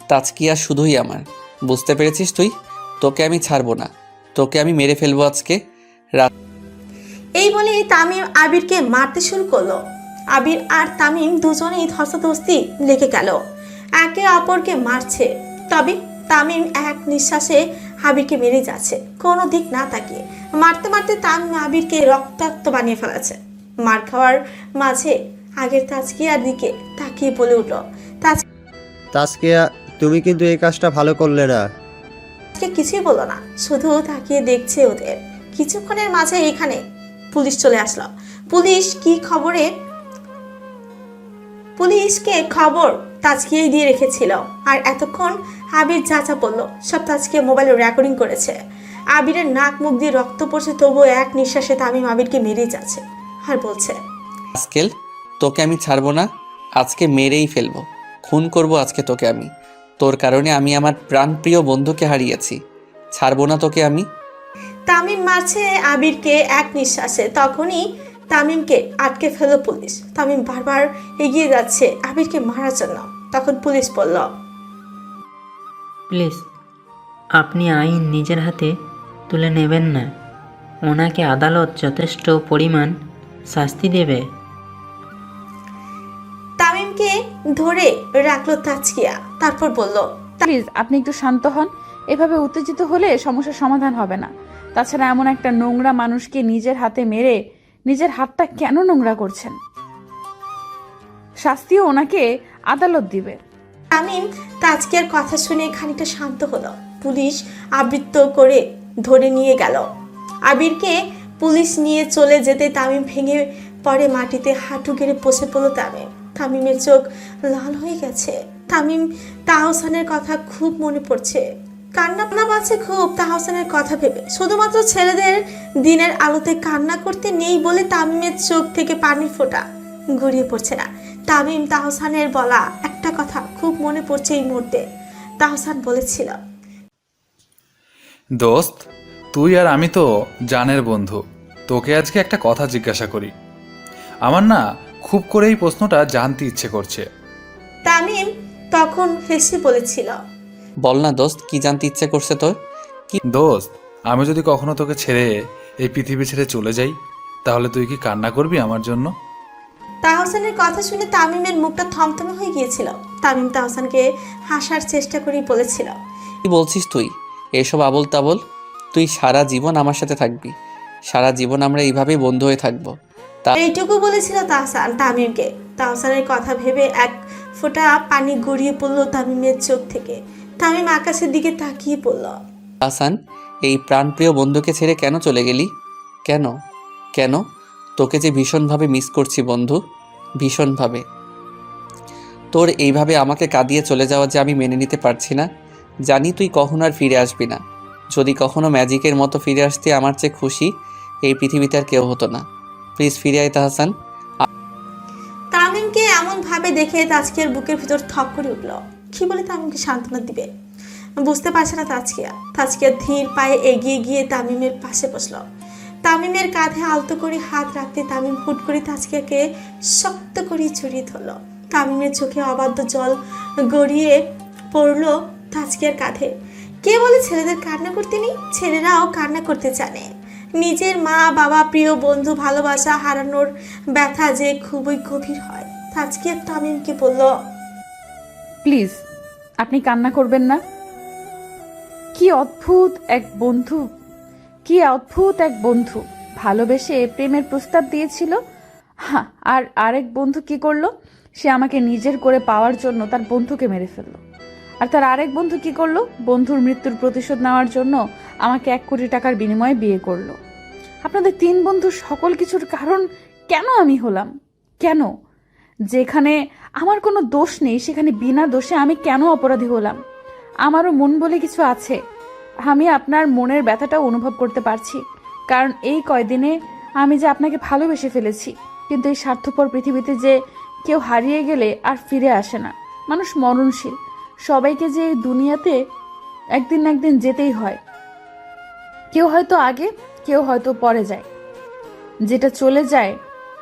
তাজকিয়া শুধুই আমার, বুঝতে পেরেছিস তুই? তোকে আমি ছাড়বো না, তোকে আমি মেরে ফেলবো আজকে রাত। এই বলে তামিম আবিরকে মারতে শুরু করলো। আবির আর তামিম দুজনেই ধস্তাধস্তি লেগে গেল, একে অপরকে মারছে। তবে তামিম এক নিঃশ্বাসে আবিরকে মেরে যাচ্ছে, কোনো দিক না তাকিয়ে। মারতে মারতে তামিম আবিরকে রক্তাক্ত বানিয়ে ফেলেছে। মার খাওয়ার মাঝে আগের তাজকিয়ার দিকে তাকিয়ে বলে উঠল, তাজকিয়া তুমি কিন্তু এই কাজটা ভালো করলে না। কিছুই বললো না, শুধু তাকিয়ে দেখছে ওদের। কিছুক্ষণের মাঝে এখানে পুলিশ চলে আসলো। পুলিশকে খবর তাজকিয়াই দিয়ে রেখেছিল। আর এতক্ষণ আবির যাচা পড়লো, সব তাজকিয়া মোবাইলে রেকর্ডিং করেছে। আবিরের নাক মুখ দিয়ে রক্ত পড়ছে, তবুও এক নিঃশ্বাসে তামিম আবিরকে মেরে যাচ্ছে আর বলছে, আজকেল তোকে আমি ছাড়বো না, আজকে মেরেই ফেলবো, খুন করব আজকে তোকে আমি। তোর কারণে আমি আমার প্রাণপ্রিয় বন্ধুকে হারিয়েছি, ছাড়বো না তোকে আমি। তামিম মারছে আবিরকে এক নিঃশ্বাসে। তখনই তামিমকে আটকে ফেলল পুলিশ। তামিম বারবার এগিয়ে যাচ্ছে আবিরকে মারার জন্য। তখন পুলিশ বলল, প্লিজ আপনি আইন নিজের হাতে তুলে নেবেন না। ওনাকে আদালত যথেষ্ট পরিমাণ শাস্তি দেবে। তামিমকে ধরে রাখলো তাজকিয়া, তারপর বলল, প্লিজ আপনি একটু শান্ত হন। এভাবে উত্তেজিত হলে সমস্যার সমাধান হবে না। তাছাড়া এমন একটা নোংরা মানুষকে নিজের হাতে মেরে নিজের হাতটা কেন নোংরা করছেন? শাস্তিও ওনাকে আদালত দিবে। তামিম তাজকিয়ার কথা শুনে খানিকটা শান্ত হলো। পুলিশ আবৃত্ত করে ধরে নিয়ে গেল। আবিরকে পুলিশ নিয়ে চলে যেতে তামিম ভেঙে পড়ে মাটিতে, হাঁটু গেড়ে বসে পড়ল তামিম। তামিমের চোখ লাল হয়ে গেছে। তামিম তাহসানের কথা খুব মনে পড়ছে। কান্না পাচ্ছে খুব তাহসানের কথা ভেবে। শুধুমাত্র ছেলেদের দিনের আলোতে কান্না করতে নেই বলে তামিমের চোখ থেকে পানির ফোঁটা গড়িয়ে পড়ছে না। তামিম তাহসানের বলা একটা কথা খুব মনে পড়ছে এই মুহূর্তে। তাহসান বলেছিল, দোস্ত, তুই আর আমি তো জানের বন্ধু। তোকে আজকে একটা কথা জিজ্ঞাসা করি। আমার না খুব করে এই প্রশ্নটা জানতে ইচ্ছে করছে। তামিম তখন হেসে বলেছিল, বল না দোস্ত, কি জানতে ইচ্ছে করছে তোর? দোস্ত, আমি যদি কখনো তোকে ছেড়ে এই পৃথিবী ছেড়ে চলে যাই, তাহলে তুই কি কান্না করবি আমার জন্য? তাহসানের কথা শুনে তামিমের মুখটা থমথমে হয়ে গিয়েছিল। তামিম তাহসানকে হাসার চেষ্টা করেই বলেছিল, কি বলছিস তুই? এসব আবল তাবল। তুই সারা জীবন আমার সাথে থাকবি। সারা জীবন আমরা এইভাবেই বন্ধু হয়ে থাকবো। এইটুকু বলেছিল তাহসান তামিমকে। তাহসানের কথা ভেবে এক ফোঁটা পানি গড়িয়ে পড়লো তামিমের চোখ থেকে। তামিম আকাশের দিকে তাকিয়ে পড়ল। হাসান, এই প্রাণপ্রিয় বন্ধুকে ছেড়ে কেন চলে গেলি? কেন কেন? তোকে যে ভীষণভাবে মিস করছি বন্ধু, ভীষণভাবে। তোর এইভাবে আমাকে কাঁদিয়ে চলে যাওয়া যে আমি মেনে নিতে পারছি না। জানি তুই কখনো আর ফিরে আসবি না। যদি কখনো ম্যাজিকের মতো ফিরে আসতে, আমার চেয়ে খুশি এই পৃথিবীতে আর কেউ হতো না। প্লিজ ফিরে আয় তাহসান। তামিমকে এমন ভাবে দেখে তাজকিয়ার বুকের ভিতর থপ করে উঠল। কি বলে তামিমকে সান্ত্বনা দিবে বুঝতে পারছে না তাজকিয়া ধীর পায়ে এগিয়ে গিয়ে তামিমের পাশে বসল। তামিমের কাঁধে আলতো করে হাত রাখতে তামিম হুট করে তাজকিয়াকে শক্ত করে জড়িয়ে ধরল। তামিমের চোখে অবাধ্য জল গড়িয়ে পড়ল তাজকিয়ার কাঁধে। কে বলে ছেলেদের কান্না করতে নেই? ছেলেরাও কান্না করতে জানে। নিজের মা বাবা, প্রিয় বন্ধু, ভালোবাসা হারানোর ব্যথা যে খুবই গভীর হয়। তাজকিয়া তামিমকে বলল, প্লিজ আপনি কান্না করবেন না। কি অদ্ভুত এক বন্ধু, কি অদ্ভুত এক বন্ধু। ভালোবেসে প্রেমের প্রস্তাব দিয়েছিল, হ্যাঁ, আর আরেক বন্ধু কি করলো? সে আমাকে নিজের করে পাওয়ার জন্য তার বন্ধুকে মেরে ফেললো। আর তার আরেক বন্ধু কি করলো? বন্ধুর মৃত্যুর প্রতিশোধ নেওয়ার জন্য আমাকে 1 কোটি টাকার বিনিময়ে বিয়ে করলো। আপনাদের 3 বন্ধুর সকল কিছুর কারণ কেন আমি হলাম? কেন? যেখানে আমার কোনো দোষ নেই, সেখানে বিনা দোষে আমি কেন অপরাধী হলাম? আমারও মন বলে কিছু আছে। আমি আপনার মনের ব্যথাটা অনুভব করতে পারছি, কারণ এই কয়দিনে আমি যে আপনাকে ভালোবেসে ফেলেছি। কিন্তু এই স্বার্থপর পৃথিবীতে যে কেউ হারিয়ে গেলে আর ফিরে আসে না। মানুষ মরণশীল। সবাইকে যে এই দুনিয়াতে একদিন না একদিন যেতেই হয়। কেউ হয়তো আগে, কেউ হয়তো পরে যায়। যেটা চলে যায়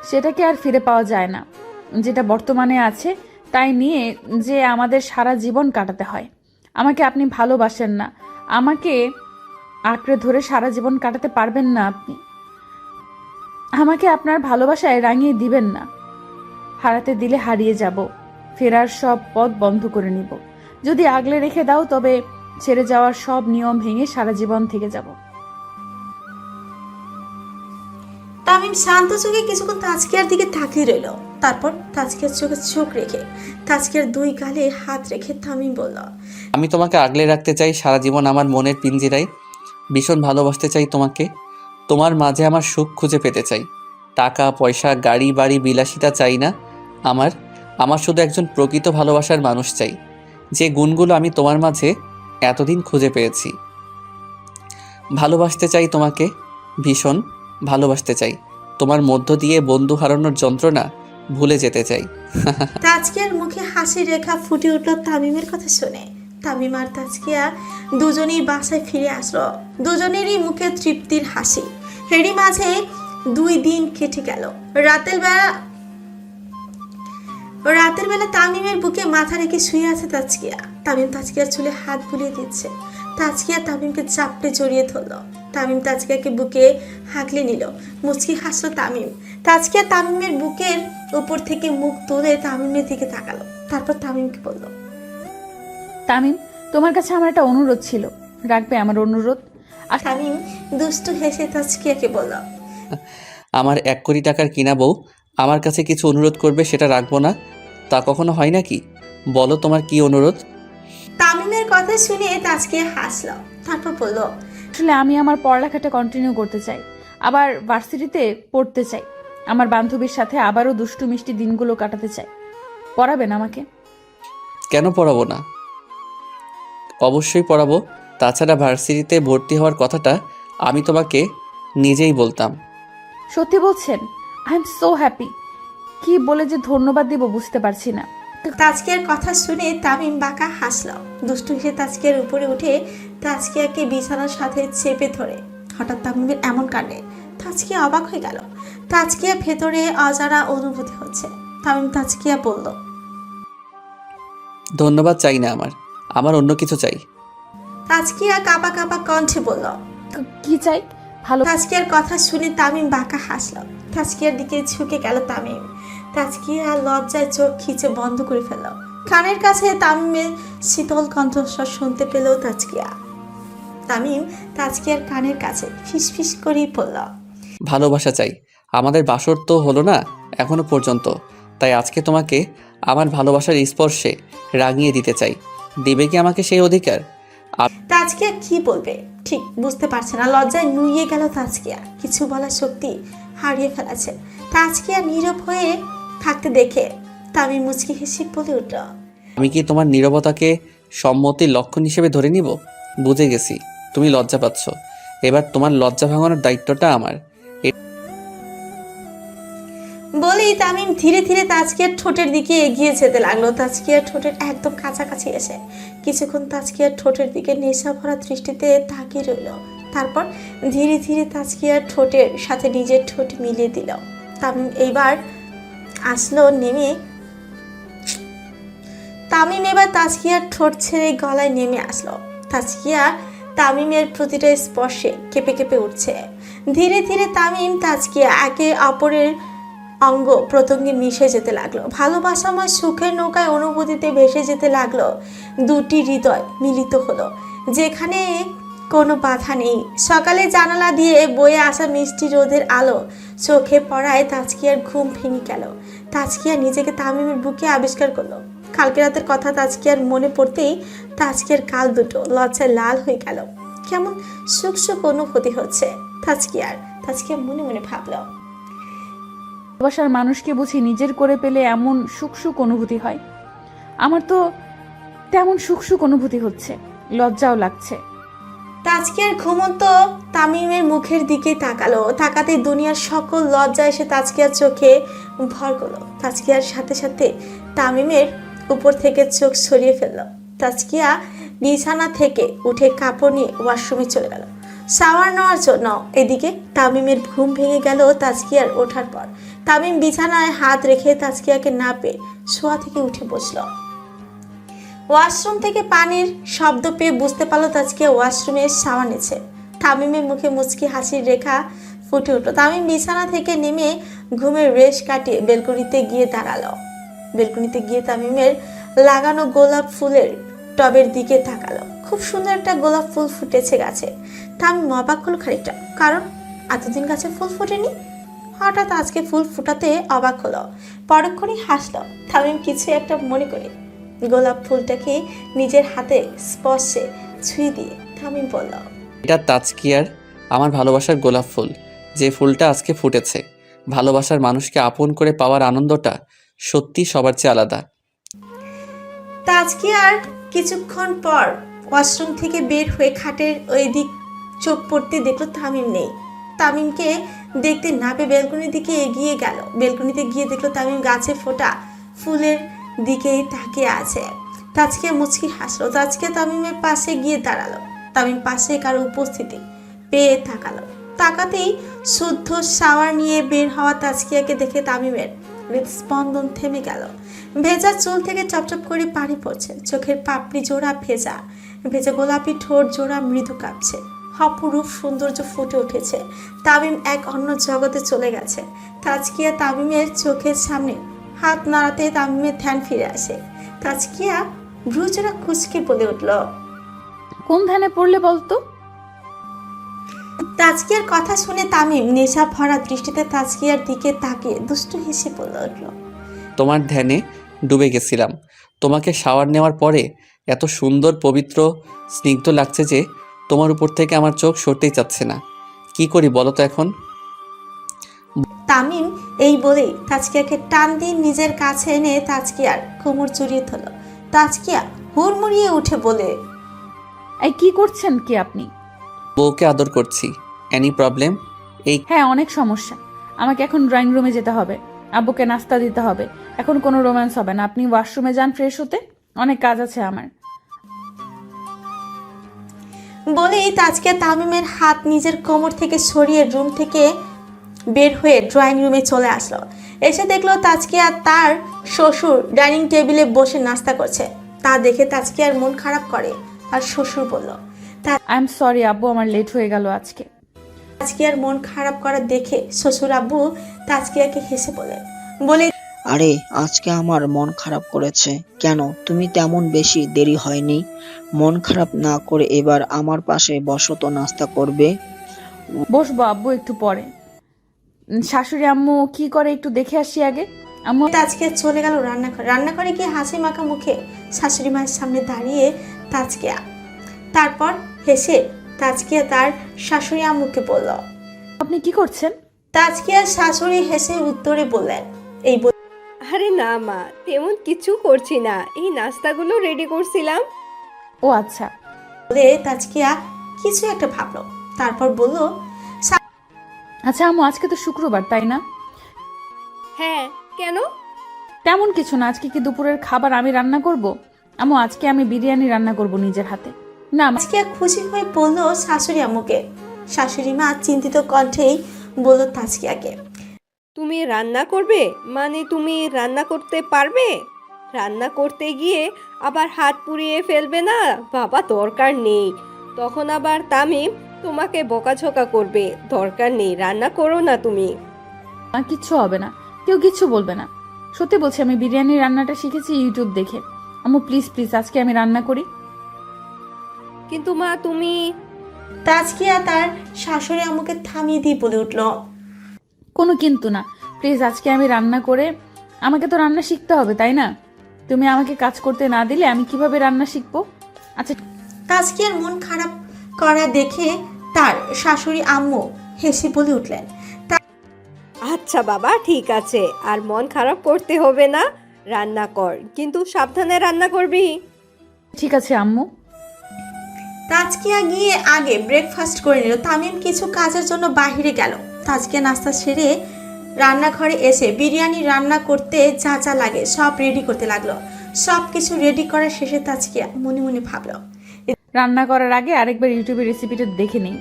সেটাকে আর ফিরে পাওয়া যায় না। যেটা বর্তমানে আছে তাই নিয়ে যে আমাদের সারা জীবন কাটাতে হয়। আমাকে আপনি ভালোবাসেন না, আমাকে আঁকড়ে ধরে সারা জীবন কাটাতে পারবেন না। আপনি আমাকে আপনার ভালোবাসায় রাঙিয়ে দিবেন না। হারাতে দিলে হারিয়ে যাব, ফেরার সব পথ বন্ধ করে নিব। যদি আগলে রেখে দাও তবে ছেড়ে যাওয়ার সব নিয়ম ভেঙে সারা জীবন থেকে যাব। তামিম শান্ত চোখে কিছুক্ষণ তাজকিয়ার দিকে তাকিয়ে রইল। তারপর তাজকিয়ার চোখে চোখ রেখে তাজকিয়ার 2 গালে হাত রেখে তামিম বলল, আমি তোমাকে আগলে রাখতে চাই সারা জীবন আমার মনের পিঞ্জিরায়। ভীষণ ভালোবাসতে চাই তোমাকে। তোমার মাঝে আমার সুখ খুঁজে পেতে চাই। টাকা পয়সা, গাড়ি বাড়ি, বিলাসিতা চাই না। আমার শুধু একজন প্রকৃত ভালোবাসার মানুষ চাই, যে গুণগুলো আমি তোমার মাঝে এতদিন খুঁজে পেয়েছি। ভালোবাসতে চাই তোমাকে, ভীষণ ভালোবাসতে চাই। তোমার মধ্য দিয়ে বন্ধু হারানোর যন্ত্রণা ভুলে যেতে চাই। তাজকিয়ার মুখে হাসি রেখা ফুটে উঠল তামিমের কথা শুনে। তামিম আর তাজকিয়া দুজনেই বাসায় ফিরে আসলো। দুজনেরই মুখে তৃপ্তির হাসি। এরই মাঝে 2 দিন কেটে গেল। রাতের বেলা তামিমের বুকে মাথা রেখে শুয়ে আছে তাজকিয়া। তামিম তাজকিয়ার চুলে হাত বুলিয়ে দিচ্ছে। তাজকিয়া তামিমকে চাপড়ে জড়িয়ে ধরল। তামিম তাজকিয়াকে বুকে হাঁকলে নিল। মুচকি হাসলো তামিম। তাজকিয়া তামিমের বুকের উপর থেকে মুখ তুলে তামিমের দিকে তাকালো। তারপর তামিমকে বলল, তামিম, তোমার কাছে আমার একটা অনুরোধ ছিল, রাখবে আমার অনুরোধ? আর তামিম দুষ্টু হেসে তাজকিয়াকে বলল, আমার 1 কোটি টাকার কিনা বউ আমার কাছে কিছু অনুরোধ করবে, সেটা রাখবো না? তা কখনো হয় নাকি? বলো তোমার কি অনুরোধ? তামিমের কথা শুনে তাজকিয়া হাসলো। তারপর বলল, আসলে আমি আমার পড়ালেখাটা কন্টিনিউ করতে চাই, আবার ভার্সিটিতে পড়তে চাই, আমার বান্ধবীর সাথে আবারও দুষ্টু মিষ্টি দিনগুলো কাটাতে চাই। পড়াবেন আমাকে? কেন পড়াবো না? অবশ্যই পড়াবো। তাছাড়া ভার্সিটিতে ভর্তি হওয়ার কথাটা আমি তোমাকে নিজেই বলতাম। সত্যি বলছেন? I am so happy. কি বলে যে ধন্যবাদ দিব বুঝতে পারছি না। তাজকিয়ার কথা শুনে তামিম বাঁকা হাসলো। দুষ্টু হেসে তাজকিয়ার উপরে উঠে তাজকিয়াকে বিছানার সাথে চেপে ধরে। হঠাৎ তামিমের এমন কাণ্ডে তাজকিয়া অবাক হয়ে গেল। তাজকিয়া ভেতরে অজানা অনুভূতি হচ্ছে। তামিম তাজকিয়া বলল, ধন্যবাদ চাই না, আমার অন্য কিছু চাই। তাজকিয়া কাঁপা কাঁপা কণ্ঠে বলল। কি চাই? ভালো। তাজকিয়ার কথা শুনে তামিম বাঁকা হাসলো। তাজকিয়ার দিকে ঝুঁকে গেল তামিম। তাজকিয়া লজ্জায় চোখ খিচে বন্ধ করে ফেলল। কানের কাছে তামিমের শীতল কণ্ঠস্বর শুনতে পেল তাজকিয়া। তামিম তাজকিয়ার কানের কাছে ফিসফিস করেই পড়ল, ভালোবাসা চাই। আমাদের বাসর তো হলো না এখনো পর্যন্ত, তাই আজকে তোমাকে আমার ভালোবাসার স্পর্শে রাঙিয়ে দিতে চাই। দেবে কি আমাকে সেই অধিকার? তাজকিয়া কি বলবে ঠিক বুঝতে পারছে না। লজ্জায় নুইয়ে গেল তাজকিয়া। কিছু বলার শক্তি হারিয়ে ফেলেছে। তাজকিয়া নীরব হয়ে থাকতে দেখে তামিম মুচকি হেসে বলে উঠল, আমি কি তোমার নীরবতাকে সম্মতির লক্ষণ হিসেবে ধরে নিব? বুঝে গেছি তুমি লজ্জা পাচ্ছ। এবার তোমার লজ্জা ভাঙানোর দায়িত্বটা আমার। বলেই তামিম ধীরে ধীরে তাজকিয়ার ঠোঁটের দিকে এগিয়ে যেতে লাগলো। তাজকিয়ার ঠোঁটের একদম কাছাকাছি এসে কিছুক্ষণ তাজকিয়ার ঠোঁটের দিকে নেশা ভরা দৃষ্টিতে তাকিয়ে রইল। তারপর ধীরে ধীরে তাজকিয়ার ঠোঁটের সাথে নিজের ঠোঁট মিলিয়ে দিল। তামিম এবার তাজকিয়ার ঠোঁট ছেড়ে গলায় নেমে আসলো। তাজকিয়া তামিমের প্রতিটা স্পর্শে কেঁপে কেঁপে উঠছে। ধীরে ধীরে তামিম তাজকিয়া একে অপরের অঙ্গ প্রত্যঙ্গে মিশে যেতে লাগলো। ভালোবাসাময় সুখের নৌকায় অনুভূতিতে ভেসে যেতে লাগলো। দুটি হৃদয় মিলিত হলো, যেখানে কোনো বাধা নেই। সকালে জানালা দিয়ে বয়ে আসা মিষ্টি রোদের আলো চোখে পড়ায় তাজকিয়ার ঘুম ভেঙে গেল। তাজকিয়া নিজেকে তামিমের বুকে আবিষ্কার করলো। কালকে রাতের কথা তাজকিয়ার মনে পড়তেই তাজকিয়ার গাল দুটো লজ্জায় লাল হয়ে গেল। কেমন সুখ সুখ অনুভূতি হচ্ছে তাজকিয়া মনে মনে ভাবলো, ভালোবাসার মানুষকে বুঝি নিজের করে পেলে এমন সুখ সুখ অনুভূতি হয়। আমার তো তেমন সুখ সুখ অনুভূতি হচ্ছে, লজ্জাও লাগছে। তাজকিয়ার ঘুমন্ত তামিমের মুখের দিকে তাকাতে দুনিয়ার সকল লজ্জা এসে তাজকিয়ার চোখে ভর করলো। তাজকিয়ার সাথে সাথে তামিমের উপর থেকে চোখ সরিয়ে ফেললো। তাজকিয়া বিছানা থেকে উঠে কাপড় নিয়ে ওয়াশরুমে চলে গেল শাওয়ার নেওয়ার জন্য। এদিকে তামিমের ঘুম ভেঙে গেল তাজকিয়ার ওঠার পর। তামিম বিছানায় হাত রেখে তাজকিয়াকে না পেয়ে শোয়া থেকে উঠে বসলো। ওয়াশরুম থেকে পানির শব্দ পেয়ে বুঝতে পারলো তাজকিয়া ওয়াশরুমে শাওয়ার নিচ্ছে। তামিমের মুখে মুচকি হাসির রেখা ফুটে উঠলো। তামিম বিছানা থেকে নেমে ঘুমের রেশ কাটিয়ে বেলকনিতে গিয়ে দাঁড়ালো। বেলকনিতে গিয়ে তামিমের লাগানো গোলাপ ফুলের টবের দিকে তাকালো। খুব সুন্দর একটা গোলাপ ফুল ফুটেছে গাছে। তামিম অবাক হলো খানিকটা, কারণ এতদিন গাছে ফুল ফোটেনি। হঠাৎ আজকে ফুল ফুটাতে অবাক হলো। পরক্ষণই হাসলো। তামিম কিছু একটা মনে করে গোলাপ ফুলটাকে নিজের হাতে স্পর্শে ছুঁয়ে দিয়ে তামিম বলল, এটা তাজকিয়ার আমার ভালোবাসার গোলাপ ফুল, যে ফুলটা আজকে ফুটেছে। ভালোবাসার মানুষকে আপন করে পাওয়ার আনন্দটা সত্যি সবার চেয়ে আলাদা। তাজকিয়ার কিছুক্ষণ পর ওয়াশরুম থেকে বের হয়ে খাটের ওই দিক চোখ পড়তে দেখলো তামিম নেই। তামিমকে দেখতে না পেয়ে বেলকনির দিকে এগিয়ে গেল। বেলকনিতে গিয়ে দেখলো তামিম গাছে ফোটা ফুলের দিকেই তাকিয়ে আছে। তাজকিয়া মুচকি হাসলো। তাজকিয়া তামিমের পাশে গিয়ে দাঁড়ালো। তামিম পাশে কারো উপস্থিতি পেয়ে তাকাতেই শুদ্ধ শাওয়ার নিয়ে বের হওয়া তাজকিয়াকে দেখে তামিমের হৃদস্পন্দন থেমে গেল। ভেজা চুল থেকে চপচপ করে পানি পড়ছে, চোখের পাপড়ি জোড়া ভেজা ভেজা, গোলাপি ঠোঁট জোড়া মৃদু কাঁপছে, অপরূপ সৌন্দর্য ফুটে উঠেছে। তামিম এক অন্য জগতে চলে গেছে। তাজকিয়া তামিমের চোখের সামনে হাত নাড়াতে তামিমের ধ্যান ফিরে আসে। তাজকিয়া ভ্রুজোড়া কুচকে বলে উঠল, কোন ধ্যানে পড়লে বলতো? তাজকিয়ার কথা শুনে তামিম নেশা ভরা দৃষ্টিতে তাজকিয়ার দিকে তাকিয়ে দুষ্টু হেসে বলে উঠল, তোমার ধ্যানে ডুবে গেছিলাম। তোমাকে শাওয়ার নেওয়ার পরে এত সুন্দর, পবিত্র, স্নিগ্ধ লাগছে যে তোমার উপর থেকে আমার চোখ সরতেই চাচ্ছে না। কি করি বলো তো এখন? তামিম এই বলেই তাজকিয়াকে টান দিয়ে নিজের কাছে এনে তাজকিয়ার কোমর জড়িয়ে ধরল। তাজকিয়া হুড়মুড়িয়ে উঠে বলে, এই কি করছেন কি আপনি? বউকে আদর করছি। Any problem? হ্যাঁ, অনেক সমস্যা। আমাকে এখন ড্রয়িং রুমে যেতে হবে, আব্বুকে নাস্তা দিতে হবে। এখন কোনো রোম্যান্স হবে না, আপনি ওয়াশরুমে যান ফ্রেশ হতে, অনেক কাজ আছে আমার। বলেই তাজকিয়া তামিমের হাত নিজের কোমর থেকে সরিয়ে রুম থেকে বের হয়ে ড্রয়িং রুমে চলে আসলো। এসে দেখলো তাজকিয়া তার শ্বশুর ডাইনিং টেবিলে বসে নাস্তা করছে। তা দেখে তাজকিয়ার মন খারাপ করে। তার শ্বশুর বলল, আই এম সরি আব্বু, আমার লেট হয়ে গেল আজকে। তাজকিয়ার মন খারাপ করা দেখে শ্বশুর আব্বু তাজকিয়াকে হেসে বলে, আরে আজকে আমার মন খারাপ করেছে কেন? তুমি তেমন বেশি দেরি হয়নি, মন খারাপ না করে এবার আমার পাশে বসো তো, নাস্তা করবে। বসবো আব্বু একটু পরে। শাশুড়ি আম্মু কি করে একটু দেখে আসি আগে। আম্মু তাজকিয়া চলে গেল রান্নাঘরে গিয়ে হাসি মাখা মুখে শাশুড়ি মায়ের সামনে দাঁড়িয়ে তাজকিয়া। তারপর হেসে তাজকিয়া তার শাশুড়ি আম্মুকে বলল, আপনি কি করছেন? তাজকিয়ার শাশুড়ি হেসে উত্তরে বললেন, এই আরে না মা, তেমন কিছু করছি না, এই নাস্তাগুলো রেডি করছিলাম। ও আচ্ছা। বলে তাজকিয়া কিছু একটা ভাবলো, তারপর বলল, আচ্ছা আম্মু, আজকে তো শুক্রবার তাই না? হ্যাঁ, কেন? তেমন কিছু না, আজকে কি দুপুরের খাবার আমি রান্না করব? আম্মু আজকে আমি বিরিয়ানি রান্না করব নিজের হাতে। না তাজকিয়া খুশি হয়ে বলল শাশুড়ি আম্মুকে। শাশুড়ি মা চিন্তিত কণ্ঠেই বলল তাজকিয়াকে, তুমি রান্না করবে? মানে তুমি রান্না করতে পারবে? রান্না করতে গিয়ে আবার হাত পুড়িয়ে ফেলবে না? বাবা দরকার নেই, তখন আবার তামিম তোমাকে বকাঝকা করবে। দরকার নেই, রান্না করো না তুমি। কিচ্ছু হবে না, কেউ কিচ্ছু বলবে না। সত্যি বলছি, আমি বিরিয়ানি রান্নাটা শিখেছি ইউটিউব দেখে। আম্মু প্লিজ প্লিজ আজকে আমি রান্না করি। কিন্তু মা তুমি। তাজকিয়া তার শাশুড়ি আম্মুকে থামিয়ে দিয়ে বলে উঠল, কোনো কিন্তু না, প্লিজ আজকে আমি রান্না করে, আমাকে তো রান্না শিখতে হবে তাই না? তুমি আমাকে কাজ করতে না দিলে আমি কিভাবে রান্না শিখবো? আচ্ছা। তাজকিয়ার মন খারাপ করা দেখে তার শাশুড়ি আম্মু হেসে বলে উঠলেন, আচ্ছা বাবা, ঠিক আছে, আর মন খারাপ করতে হবে না, রান্না কর, কিন্তু সাবধানে রান্না করবি। ঠিক আছে আম্মু। তাজকিয়া গিয়ে আগে ব্রেকফাস্ট করে নিল। তামিম কিছু কাজের জন্য বাহিরে গেল। তাজকিয়া নাস্তা সেরে রান্নাঘরে এসে বিরিয়ানি রান্না করতে যা যা লাগে সব রেডি করতে লাগলো। সব কিছু রেডি করার শেষে তাজকিয়া মনে মনে ভাবলো, রান্না করার আগে আরেকবার ইউটিউবে রেসিপিটা দেখে নিই।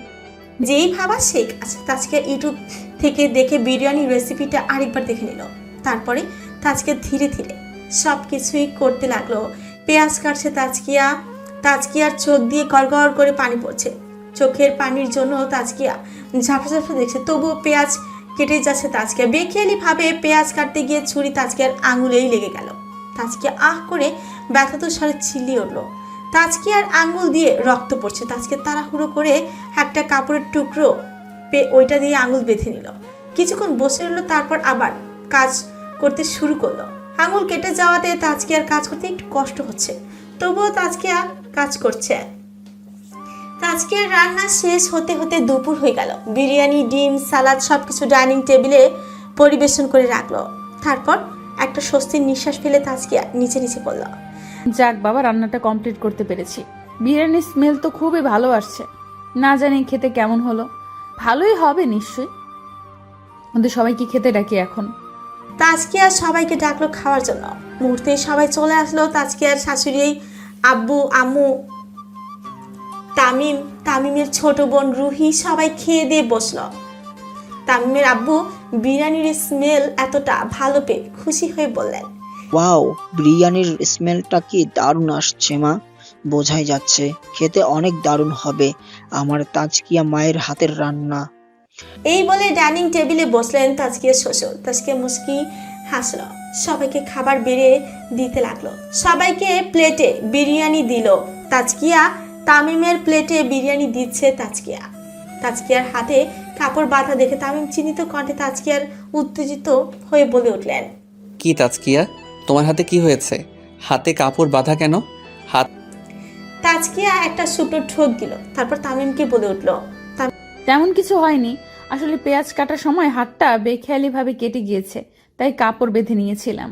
যেই ভাবা সেই কাজ। তাজকিয়া ইউটিউব থেকে দেখে বিরিয়ানি রেসিপিটা আরেকবার দেখে নিল। তারপরে তাজকিয়া ধীরে ধীরে সব কিছুই করতে লাগলো। পেঁয়াজ কাটছে তাজকিয়ার চোখ দিয়ে গড়গড় করে পানি পড়ছে। চোখের পানির জন্য তাজকিয়া ঝাপসা দেখছে, তবুও পেঁয়াজ কেটে যাচ্ছে। তাজকিয়া বেখেয়ালি ভাবে পেঁয়াজ কাটতে গিয়ে ছুরি তাজকিয়ার আঙুলেই লেগে গেল। তাজকিয়া আহ করে ব্যথাত স্বরে চিল্লিয়ে উঠল। তাজকিয়ার আঙুল দিয়ে রক্ত পড়ছে। তাজকিয়া তাড়াহুড়ো করে একটা কাপড়ের টুকরো ওইটা দিয়ে আঙুল বেঁধে নিল। কিছুক্ষণ বসে রইল, তারপর আবার কাজ করতে শুরু করলো। আঙুল কেটে যাওয়াতে তাজকিয়ার কাজ করতে একটু কষ্ট হচ্ছে, তবুও তাজকিয়া কাজ করছে। তাজকিয়ার রান্না শেষ হতে হতে দুপুর হয়ে গেল। বিরিয়ানি, ডিম, সালাদ সবকিছু ডাইনিং টেবিলে পরিবেশন করে রাখলো। তারপর একটা স্বস্তির নিঃশ্বাস ফেলে তাজকিয়া নিচে নিচে বলল, যাক বাবা, রান্নাটা কমপ্লিট করতে পেরেছি। বিরিয়ানির স্মেল তো খুবই ভালো আসছে, না জানি খেতে কেমন হলো। ভালোই হবে নিশ্চয়ই, কিন্তু সবাইকে খেতে ডাকি এখন। তাজকিয়া সবাইকে ডাকলো খাওয়ার জন্য। মুহূর্তেই সবাই চলে আসলো। তাজকিয়ার শাশুড়ি, আব্বু, আম্মু, তামিমের ছোট বোন রুহি সবাই খেয়ে দিয়ে বসলো। তামিমের আব্বু বিরিয়ানির স্মেল এতটা ভালো পেয়ে খুশি হয়ে বললেন, ওয়াও, বিরিয়ানির স্মেলটা কি দারুণ আসছে মা, বোঝাই যাচ্ছে খেতে অনেক দারুণ হবে আমার তাজকিয়া মায়ের হাতের রান্না। এই বলে ডাইনিং টেবিলে বসলেন তাজকিয়ার শ্বশুর। তাজকিয়া মুস্কি হাসলো, সবাইকে খাবার বেড়ে দিতে লাগলো। সবাইকে প্লেটে বিরিয়ানি দিল তাজকিয়া। তামিমের প্লেটে বিরিয়ানি দিচ্ছে তাজকিয়া। তাজকিয়ার হাতে কাপড় বাঁধা দেখে তামিম চিন্তিত কণ্ঠে তাজকিয়ার উত্তেজিত হয়ে বলে উঠলেন, কি তাজকিয়া, তোমার হাতে কি হয়েছে? হাতে কাপড় বাঁধা কেন? হাত তাজকিয়া একটা শুকনো ঠোক দিল, তারপর তামিমকে বলে উঠল, তেমন কিছু হয়নি, আসলে পেঁয়াজ কাটার সময় হাতটা বেখেয়ালিভাবে কেটে গিয়েছে, তাই কাপড় বেঁধে নিয়েছিলাম।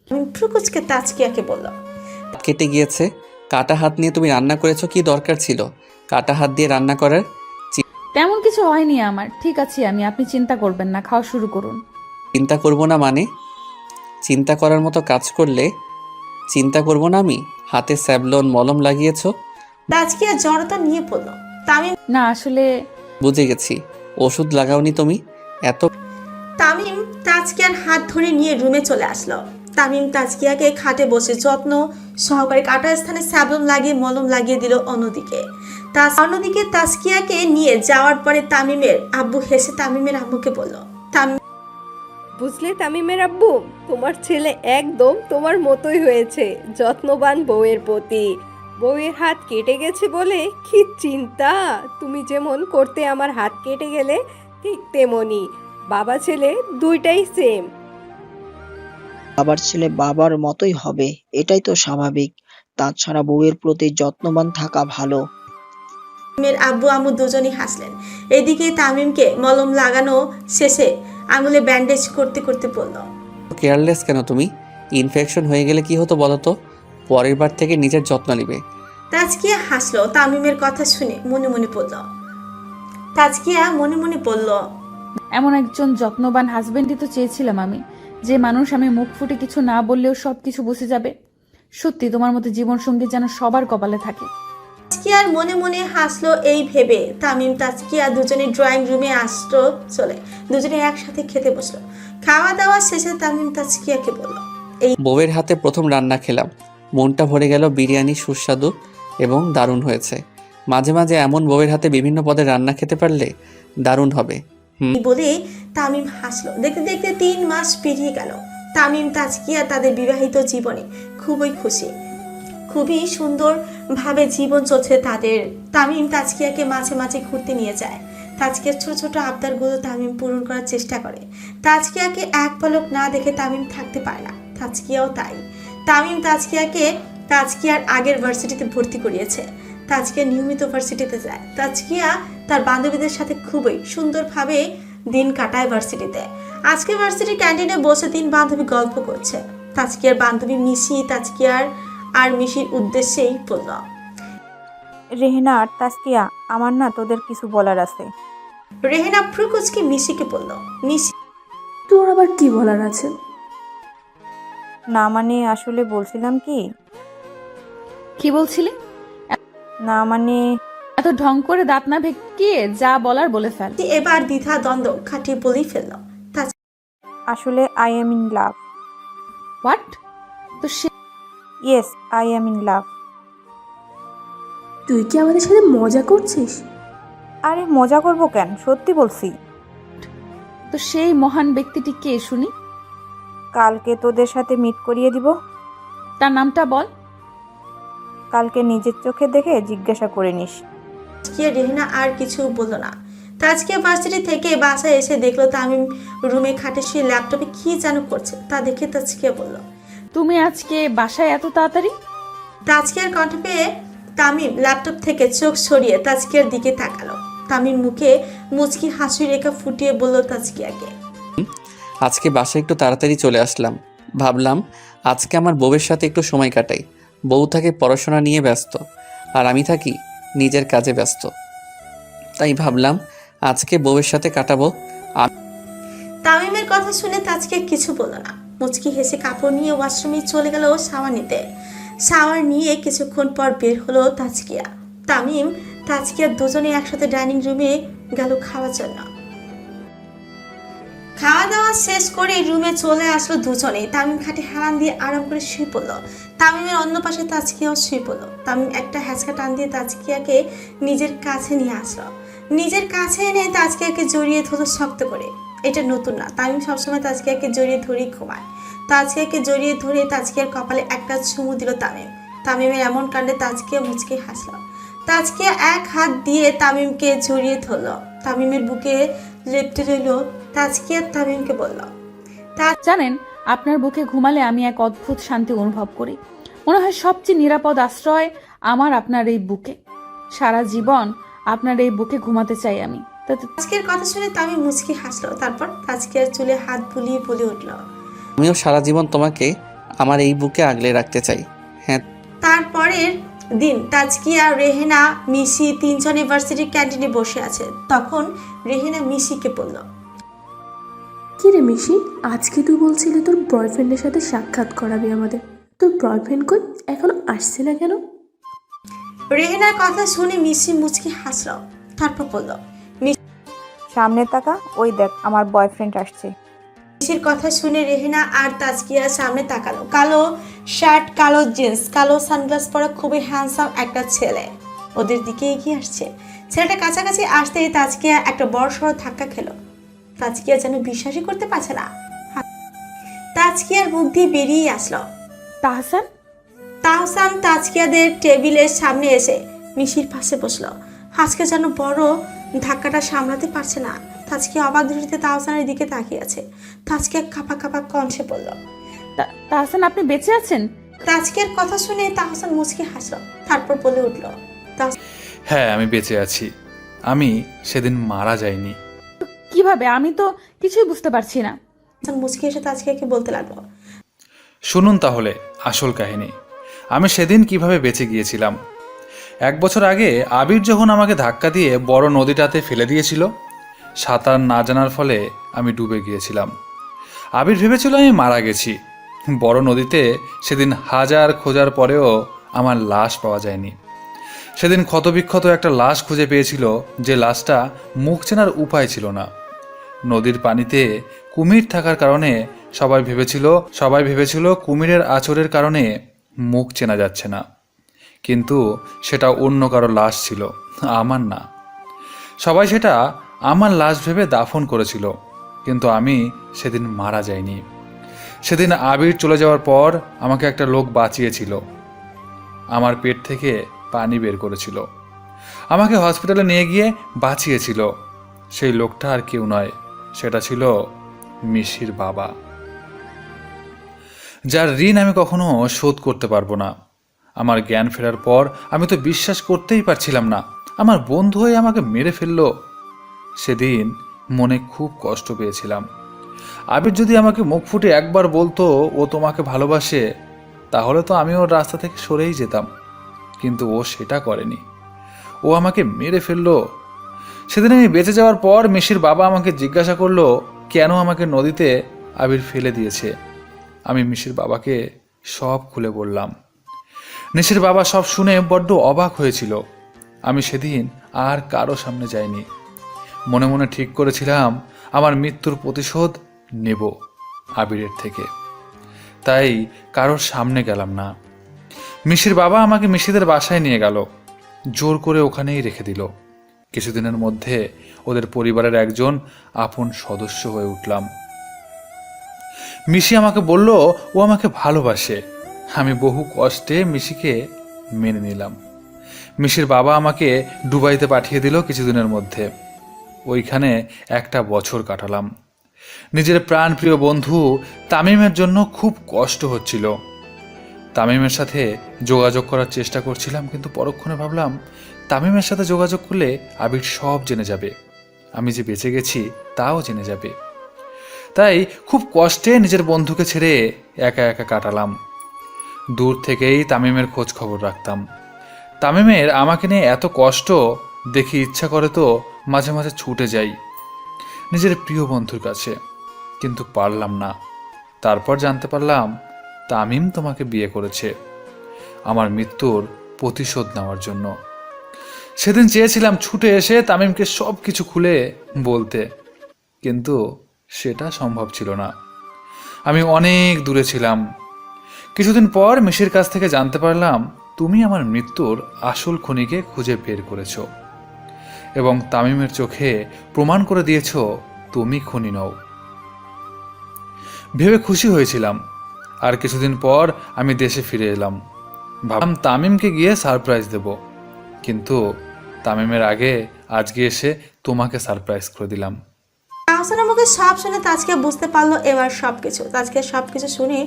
তামিম ফ্রুকুচকে তাজকিয়াকে বলল, কেটে গিয়েছে? কাটা হাত নিয়ে তুমি রান্না করেছো, কি দরকার ছিল কাটা হাত দিয়ে রান্না করার? তেমন কিছু হয়নি আমার, ঠিক আছে আমি, আপনি চিন্তা করবেন না, খাওয়া শুরু করুন। চিন্তা করব না মানে? চিন্তা করার মতো কাজ করলে চিন্তা করব না আমি? হাতে স্যাভলন মলম লাগিয়েছো? তাজকিয়া জড়তা নিয়ে পড়ল। তামিম না আসলে বুঝে গেছি, ওষুধ লাগাওনি তুমি। তামিম তাজকিয়ার হাত ধরে নিয়ে রুমে চলে আসলো। তামিম তাজকিয়াকে খাটে বসে যত্ন সহকারে কাটা স্থানে স্যাবলন লাগিয়ে মলম লাগিয়ে দিল। অন্যদিকে তাজকিয়াকে নিয়ে যাওয়ার পরে তামিমের আব্বু হেসে তামিমের আম্মুকে বলল, তামিম বুঝলে তামিমের আব্বু, তোমার ছেলে একদম তোমার মতোই হয়েছে, যত্নবান বউয়ের প্রতি। বউয়ের হাত কেটে গেছে বলে কি চিন্তা, তুমি যেমন করতে আমার হাত কেটে গেলে ঠিক তেমনই। বাবা ছেলে দুইটাই সেম। বাবার ছেলে বাবার মতোই হবে, এটাই তো স্বাভাবিক। তাছাড়া বউয়ের প্রতি যত্নবান থাকা ভালো। তামিমের আব্বু আম্মু দুজনই হাসলেন। এদিকে তামিমকে মলম লাগানো শেষে আঙুলে ব্যান্ডেজ করতে করতে বলল, কেয়ারলেস কেন তুমি? ইনফেকশন হয়ে গেলে কি হতো বলো তো? পরের বার থেকে নিজের যত্ন নিবে। তাজকিয়া হাসলো তামিমের কথা শুনে মনে মনে বলল। তাজকিয়া মনে মনে বলল, এমন একজন যত্নবান হাজবেন্ডই তো চেয়েছিলাম আমি, যে মানুষ আমি মুখ ফুটে কিছু না বললেও সব কিছু বুঝে যাবে। সত্যি তোমার মতো জীবনসঙ্গী যেন সবার কপালে থাকে। তাজকিয়ার মনে মনে হাসলো এই ভেবে তামিম তাজকিয়া দুজনে ড্রয়িং রুমে আসলো চলে। দুজনে একসাথে খেতে বসলো। খাওয়া দাওয়া শেষে তামিম তাজকিয়াকে বলল, বউয়ের হাতে প্রথম রান্না খেলাম, মনটা ভরে গেল। বিরিয়ানি সুস্বাদু এবং দারুণ হয়েছে। মাঝে মাঝে এমন বউয়ের হাতে বিভিন্ন পদের রান্না খেতে পারলে দারুণ হবে। এই বলে তামিম হাসলো। দেখতে দেখতে 3 মাস পেরিয়ে গেল। তামিম তাজকিয়া তাদের বিবাহিত জীবনে খুবই খুশি। খুবই সুন্দর ভাবে জীবন চলছে তাদের। তামিম তাজকিয়াকে মাঝে মাঝে ঘুরতে নিয়ে যায়। তাজকিয়ার ছোট ছোট আবদারগুলো তামিম পূরণ করার চেষ্টা করে। তাজকিয়াকে এক পলক না দেখে তামিম থাকতে পারে না, তাজকিয়াও তাই। তামিম তাজকিয়াকে তাজকিয়ার আগের ভার্সিটিতে ভর্তি করিয়েছে। তাজকিয়া নিয়মিত ভার্সিটিতে যায়। তাজকিয়া তার বান্ধবীদের সাথে খুবই সুন্দরভাবে দিন কাটায় ভার্সিটিতে। আজকে ভার্সিটির ক্যান্টিনে বসে 3 বান্ধবী গল্প করছে। তাজকিয়ার বান্ধবী মিশি তাজকিয়ার আর মিশির উদ্দেশ্যেই বলল, রেহেনা আর তাসকিয়া, আমার না তোদের কিছু বলার আছে। রেহেনা ফ্রুকুচকে মিশিকে বলল, মিশি তোর আবার কি বলার আছে? না মানে আসলে বলছিলাম কি বলছিলে? না মানে এত ঢং করে দাঁত না ভেকিয়ে যা বলার বলে ফেল। এবার দ্বিধা দ্বন্দ্ব খাটিয়ে বলেই ফেলল, আসলে I am in love. What? তো সে yes, I am in love. তুই কি আমাদের সাথে মজা করছিস? আরে মজা করব কেন, সত্যি বলছি। তো সেই মহান ব্যক্তিটি কে শুনি? কালকে তোদের সাথে মিট করিয়ে দিব। তার নামটা বল। কালকে নিজের চোখে দেখে জিজ্ঞাসা করে নিস। তাজকিয়া রেহেনা আর কিছু বলল না। তাজকিয়া ভার্সিটি থেকে বাসায় এসে দেখলো তামিম রুমে খাটে শুয়ে ল্যাপটপে কি যেন করছে। তা দেখে তাজকিয়া বলল, তুমি আজকে বাসায় এত তাড়াতাড়ি? তাজকিয়ার কণ্ঠ পেয়ে তামিম ল্যাপটপ থেকে চোখ সরিয়ে তাজকিয়ার দিকে তাকালো। তামিম মুখে মুচকি হাসি রেখা ফুটিয়ে বলল তাজকিয়াকে, আজকে বাসায় একটু তাড়াতাড়ি চলে আসলাম। ভাবলাম আজকে আমার বউয়ের সাথে একটু সময় কাটাই। বউ থাকে পড়াশোনা নিয়ে ব্যস্ত, আর আমি থাকি নিজের কাজে ব্যস্ত। তাই ভাবলাম আজকে বউয়ের সাথে কাটাবো। তামিমের কথা শুনে তাজকিয়া কিছু বলল না। মুচকি হেসে কাপড় নিয়ে ওয়াশরুমে চলে গেল শাওয়ার নিতে। শাওয়ার নিয়ে কিছুক্ষণ পর বের হলো তাজকিয়া। তামিম তাজকিয়া দুজনে একসাথে ডাইনিং রুমে গেল খাওয়ার জন্য। নামাজ শেষ করে রুমে চলে আসলো দুজনে। তামিম খাটে হেলান দিয়ে আরাম করে শুয়ে পড়লো। তামিমের অন্য পাশে তাজকিয়াও শুয়ে পড়লো। তামিম একটা হ্যাঁচকা টান দিয়ে তাজকিয়াকে নিজের কাছে নিয়ে আসলো। নিজের কাছে এনে তাজকিয়াকে জড়িয়ে ধরলো শক্ত করে। এটা নতুন না, তামিম সবসময় তাজকিয়াকে জড়িয়ে ধরেই ঘুমায়। তাজকিয়াকে জড়িয়ে ধরে তাজকিয়ার কপালে একটা চুমু দিল তামিম। তামিমের এমন কাণ্ডে তাজকিয়া মুচকে হাসলো। তাজকিয়া এক হাত দিয়ে তামিমকে জড়িয়ে ধরলো। তামিমের বুকে লেপ্টে রইল। তাজকিয়া তামিমকে বলল, জানেন, আপনার বুকে ঘুমালে আমি এক অদ্ভুত শান্তি অনুভব করি। মনে হয় সবচেয়ে নিরাপদ আশ্রয় আমার আপনার এই বুকে। সারা জীবন আপনার এই বুকে ঘুমাতে চাই আমি। তাজকিয়ার কথা শুনে তামিম মুচকি হাসলো। তারপর তাজকিয়ার চুলে হাত বুলিয়ে বলে উঠল, আমিও সারা জীবন তোমাকে আমার এই বুকে আগলে রাখতে চাই। হ্যাঁ। তারপরের দিন তাজকিয়া, রেহেনা, মিশি তিনজন ইউনিভার্সিটির ক্যান্টিনে বসে আছে। তখন রেহেনা মিশিকে বলল, কি রে মিশি, আজকে তুই বলছিলি তোর বয়ফ্রেন্ডের সাথে সাক্ষাৎ করাবি আমাদের। তোর বয়ফ্রেন্ড কই, এখনো আসছে না কেন? রেহেনার কথা শুনে মিশি মুচকি হাসলো। তারপর বলল, সামনে তাকা, ওই দেখ আমার বয়ফ্রেন্ড আসছে। মিশির কথা শুনে রেহেনা আর তাজকিয়ার সামনে তাকালো। কালো শার্ট, কালো জিন্স, কালো সানগ্লাস পরা খুবই হ্যান্ডসাম একটা ছেলে ওদের দিকে এগিয়ে আসছে। ছেলেটা কাছাকাছি আসতেই তাজকিয়া একটা বড় সড় ধাক্কা খেলো। তাজকিয়া যেন বিশ্বাসই করতে পারছে না। তাজকিয়ার মুখ দিয়ে বেরিয়ে আসলো, তাহসান। তাহসান তাজকিয়াদের টেবিলের সামনে এসে মিশির পাশে বসলো। আজকে যেন বড় ধাক্কাটা সামলাতে পারছে না। তাজকিয়া অবাক দৃষ্টিতে তাহসানের দিকে তাকিয়ে আছে। তাজকিয়া কাঁপা কাঁপা কণ্ঠে বলল, তাহসান, আপনি বেঁচে আছেন? তাজকিয়ার কথা শুনে তাহসান মুচকি হাসলো। তারপর বলে উঠল, হ্যাঁ, আমি বেঁচে আছি। আমি সেদিন মারা যাইনি। কিভাবে? আমি তো কিছুই বুঝতে পারছি না। তাহসান মুচকি এসে তাজকিয়াকে বলতে লাগলো, শুনুন তাহলে আসল কাহিনী। আমি সেদিন কিভাবে বেঁচে গিয়েছিলাম। 1 বছর আগে আবির যখন আমাকে ধাক্কা দিয়ে বড় নদীটাতে ফেলে দিয়েছিল, সাঁতার না জানার ফলে আমি ডুবে গিয়েছিলাম। আবির ভেবেছিল আমি মারা গেছি। বড় নদীতে সেদিন হাজার খোঁজার পরেও আমার লাশ পাওয়া যায়নি। সেদিন ক্ষতবিক্ষত একটা লাশ খুঁজে পেয়েছিল, যে লাশটা মুখ চেনার উপায় ছিল না। নদীর পানিতে কুমির থাকার কারণে সবাই ভেবেছিল কুমিরের আঁচড়ের কারণে মুখ চেনা যাচ্ছে না, কিন্তু সেটা অন্য কারো লাশ ছিল, আমার না। সবাই সেটা আমার লাশ ভেবে দাফন করেছিল, কিন্তু আমি সেদিন মারা যাইনি। সেদিন আবির চলে যাওয়ার পর আমাকে একটা লোক বাঁচিয়েছিল। আমার পেট থেকে পানি বের করেছিল, আমাকে হসপিটালে নিয়ে গিয়ে বাঁচিয়েছিল। সেই লোকটা আর কেউ নয়, সেটা ছিল মিশির বাবা, যার ঋণ আমি কখনো শোধ করতে পারবো না। আমার জ্ঞান ফেরার পর আমি তো বিশ্বাস করতেই পারছিলাম না আমার বন্ধু হয়ে আমাকে মেরে ফেললো। সেদিন মনে খুব কষ্ট পেয়েছিলাম। আবির যদি আমাকে মুখ ফুটে একবার বলতো ও তোমাকে ভালোবাসে, তাহলে তো আমি ওর রাস্তা থেকে সরেই যেতাম, কিন্তু ও সেটা করেনি। ও আমাকে মেরে ফেললো। সেদিন আমি বেঁচে যাওয়ার পর মিশির বাবা আমাকে জিজ্ঞাসা করলো কেন আমাকে নদীতে আবির ফেলে দিয়েছে। আমি মিশির বাবাকে সব খুলে বললাম। মিশির বাবা সব শুনে বড্ড অবাক হয়েছিল। আমি সেদিন আর কারো সামনে যাইনি। মনে মনে ঠিক করেছিলাম আমার মৃত্যুর প্রতিশোধ নেব আবিরের থেকে, তাই কারোর সামনে গেলাম না। মিশির বাবা আমাকে মিশিদের বাসায় নিয়ে গেল, জোর করে ওখানেই রেখে দিল। কিছুদিনের মধ্যে ওদের পরিবারের একজন আপন সদস্য হয়ে উঠলাম। মিশি আমাকে বলল ও আমাকে ভালোবাসে। আমি বহু কষ্টে মিশিকে মেনে নিলাম। মিশির বাবা আমাকে দুবাইতে পাঠিয়ে দিল কিছুদিনের মধ্যে। ওইখানে 1 বছর কাটালাম। নিজের প্রাণপ্রিয় বন্ধু তামিমের জন্য খুব কষ্ট হচ্ছিল। তামিমের সাথে যোগাযোগ করার চেষ্টা করছিলাম, কিন্তু পরক্ষণে ভাবলাম তামিমের সাথে যোগাযোগ করলে আবির সব জেনে যাবে, আমি যে বেঁচে গেছি তাও জেনে যাবে। তাই খুব কষ্টে নিজের বন্ধুকে ছেড়ে একা একা কাটালাম। দূর থেকেই তামিমের খোঁজ খবর রাখতাম। তামিমের আমাকে নিয়ে এত কষ্ট দেখি ইচ্ছা করে তো মাঝে মাঝে ছুটে যাই নিজের প্রিয় বন্ধুর কাছে, কিন্তু পারলাম না। তারপর জানতে পারলাম তামিম তোমাকে বিয়ে করেছে আমার মৃত্যুর প্রতিশোধ নেওয়ার জন্য। সেদিন চেয়েছিলাম ছুটে এসে তামিমকে সব কিছু খুলে বলতে, কিন্তু সেটা সম্ভব ছিল না। আমি অনেক দূরে ছিলাম। কিছুদিন পর মিশির কাছ থেকে জানতে পারলাম তুমি আমার মৃত্যুর আসল খুনিকে খুঁজে বের করেছো এবং তামিমের চোখে প্রমাণ করে দিয়েছো তুমি খুনি নও। ভেবে খুশি হয়েছিলাম। আর কিছুদিন পর আমি দেশে ফিরে এলাম। ভাবলাম তামিমকে গিয়ে সারপ্রাইজ দেব, কিন্তু তামিমের আগে আজকে এসে তোমাকে সারপ্রাইজ করে দিলাম। তাহসানের মুখে সব শুনে তাজকিয়া বুঝতে পারলো এবার সবকিছু। তাজকিয়া সবকিছু শুনে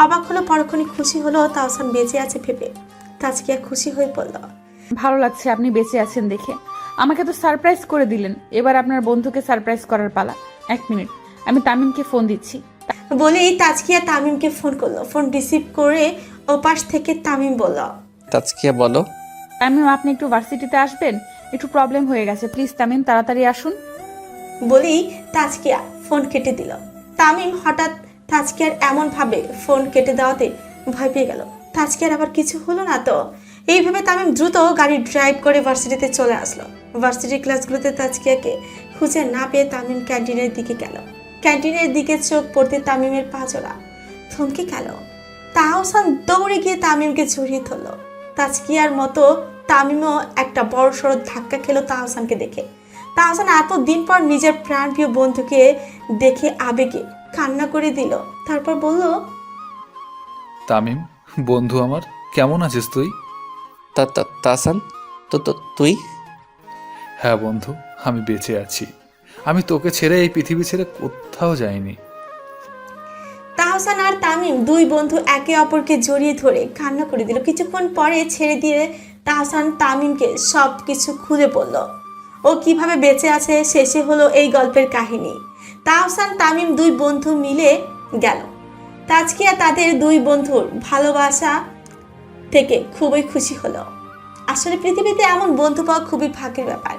অবাক হলো, পরক্ষণে খুশি হলো তাহসান বেঁচে আছে ভেবে। তাজকিয়া খুশি হয়ে পড়ল। ভালো লাগছে আপনি বেঁচে আছেন দেখে। আমাকে তো সারপ্রাইজ করে দিলেন, এবার আপনার বন্ধুকে সারপ্রাইজ করার পালা। 1 মিনিট, আমি তামিমকে ফোন দিচ্ছি। বলেই তাজকিয়া তামিমকে ফোন করলো। ফোন রিসিভ করে ওপাশ থেকে তামিম বলল, তাজকিয়া বলো। তামিম, আপনি একটু ভার্সিটিতে আসবেন? একটু প্রবলেম হয়ে গেছে, প্লিজ তামিম তাড়াতাড়ি আসুন। বলেই তাজকিয়া ফোন কেটে দিল। তামিম হঠাৎ তাজকিয়ার এমন ভাবে ফোন কেটে দেওয়াতে ভয় পেয়ে গেল। তাজকিয়ার আবার কিছু হলো না তো? এইভাবে তামিম দ্রুত গাড়ি ড্রাইভ করে ভার্সিটিতে চলে আসলো। ভার্সিটির ক্লাসগুলোতে তাজকিয়াকে খুঁজে না পেয়ে তামিম ক্যান্টিনের দিকে গেল। ক্যান্টিনের দিকে চোখ পড়তে তামিমের পা জোড়া থমকে গেল। তাহসান দৌড়ে গিয়ে তামিমকে জড়িয়ে ধরল। তাজকিয়ার মতো তামিমও একটা বড় সড়ো ধাক্কা খেলো তাহসানকে দেখে। তাহসান এতদিন পর নিজের প্রাণপ্রিয় বন্ধুকে দেখে আবেগে কান্না করে দিল। তারপর বলল, তামিম বন্ধু আমার, কেমন আছিস তুই? তাসান, তুই? হ্যাঁ বন্ধু, আমি বেঁচে আছি। আমি তোকে ছেড়ে এই পৃথিবী ছেড়ে কোথাও যাইনি। তাহসান আর তামিম দুই বন্ধু একে অপরকে জড়িয়ে ধরে কান্না করে দিল। কিছুক্ষণ পরে ছেড়ে দিয়ে তাহসান তামিমকে সব কিছু খুলে বলল। ও কিভাবে বেঁচে আছে শেষে হলো এই গল্পের কাহিনী। তাহসান তামিম দুই বন্ধু মিলে গেল। তাজকিয়া তাদের দুই বন্ধুর ভালোবাসা থেকে খুবই খুশি হলো। আসলে পৃথিবীতে এমন বন্ধু পাওয়া খুবই ভাগ্যের ব্যাপার।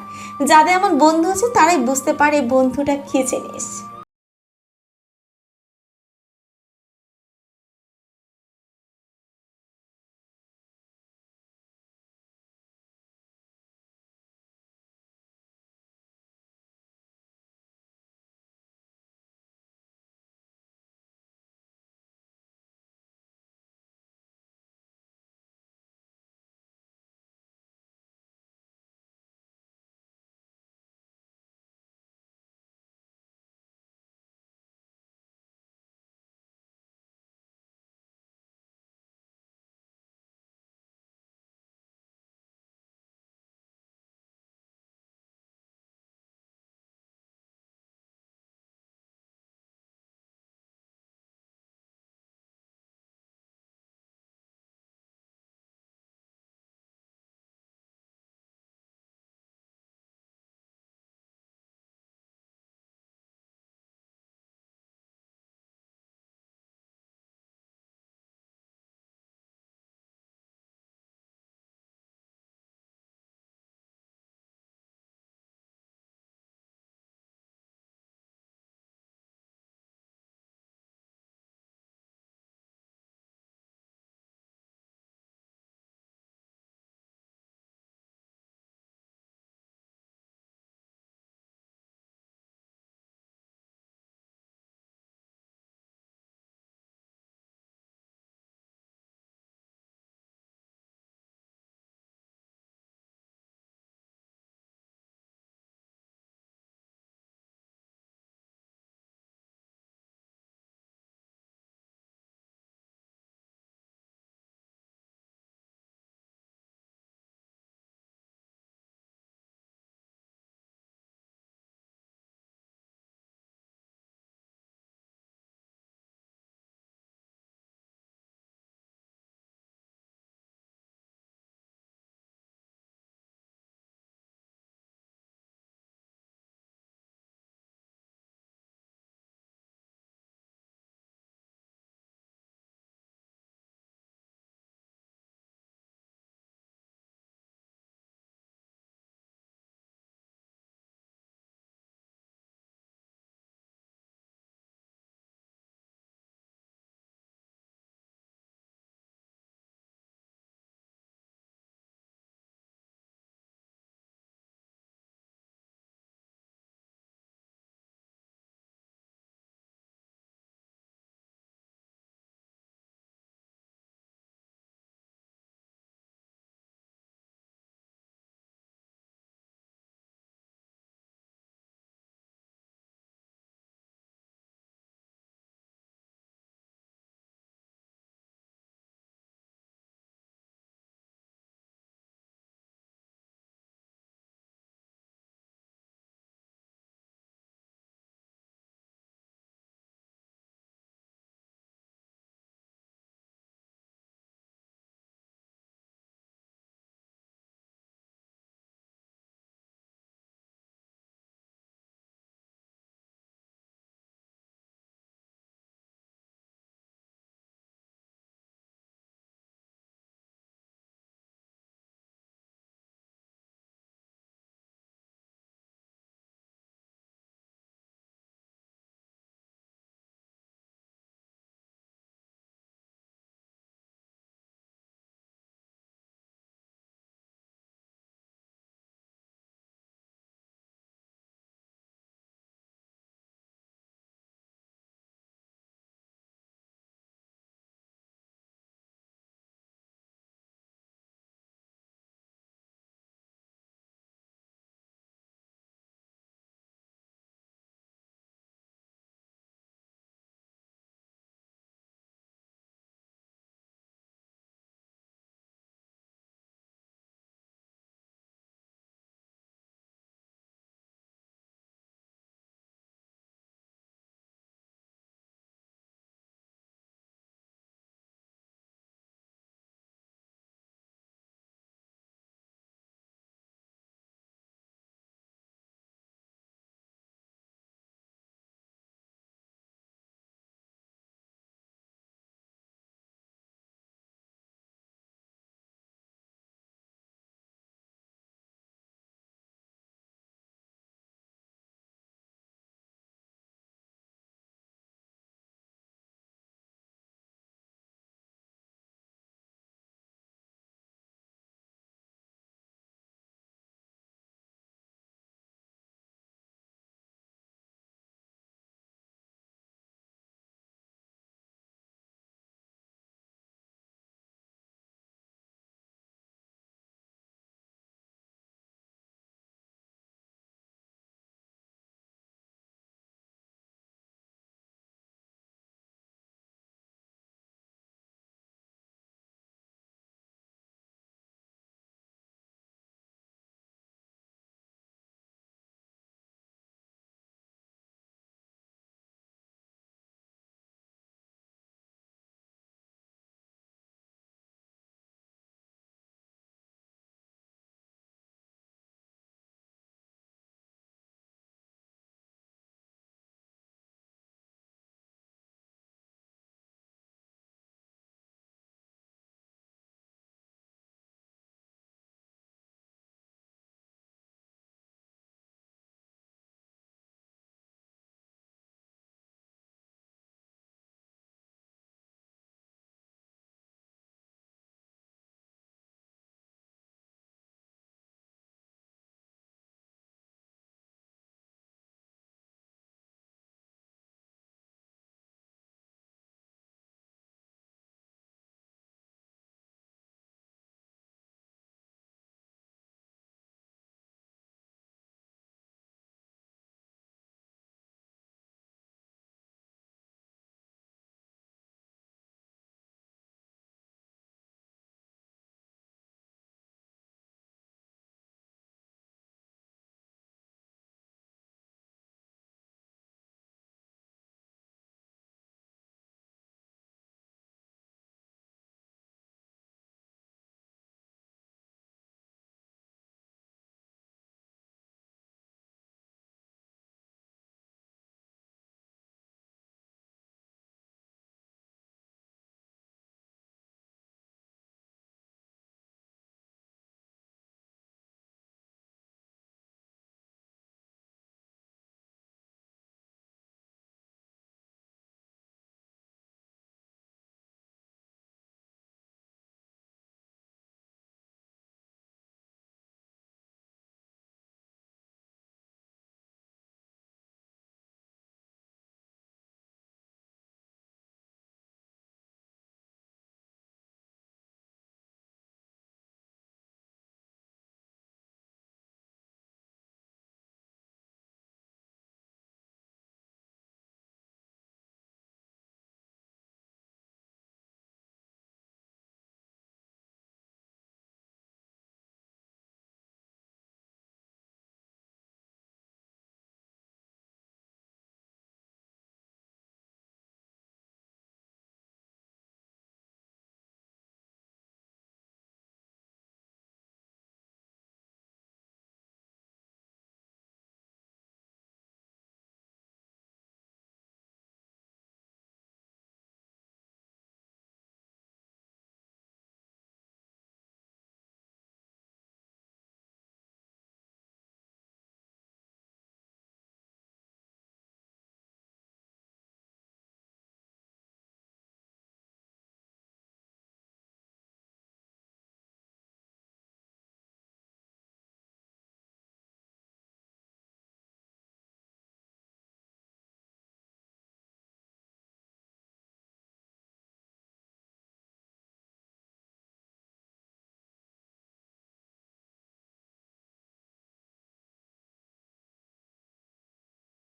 যাদের এমন বন্ধু আছে তারাই বুঝতে পারে বন্ধুটা কি জিনিস।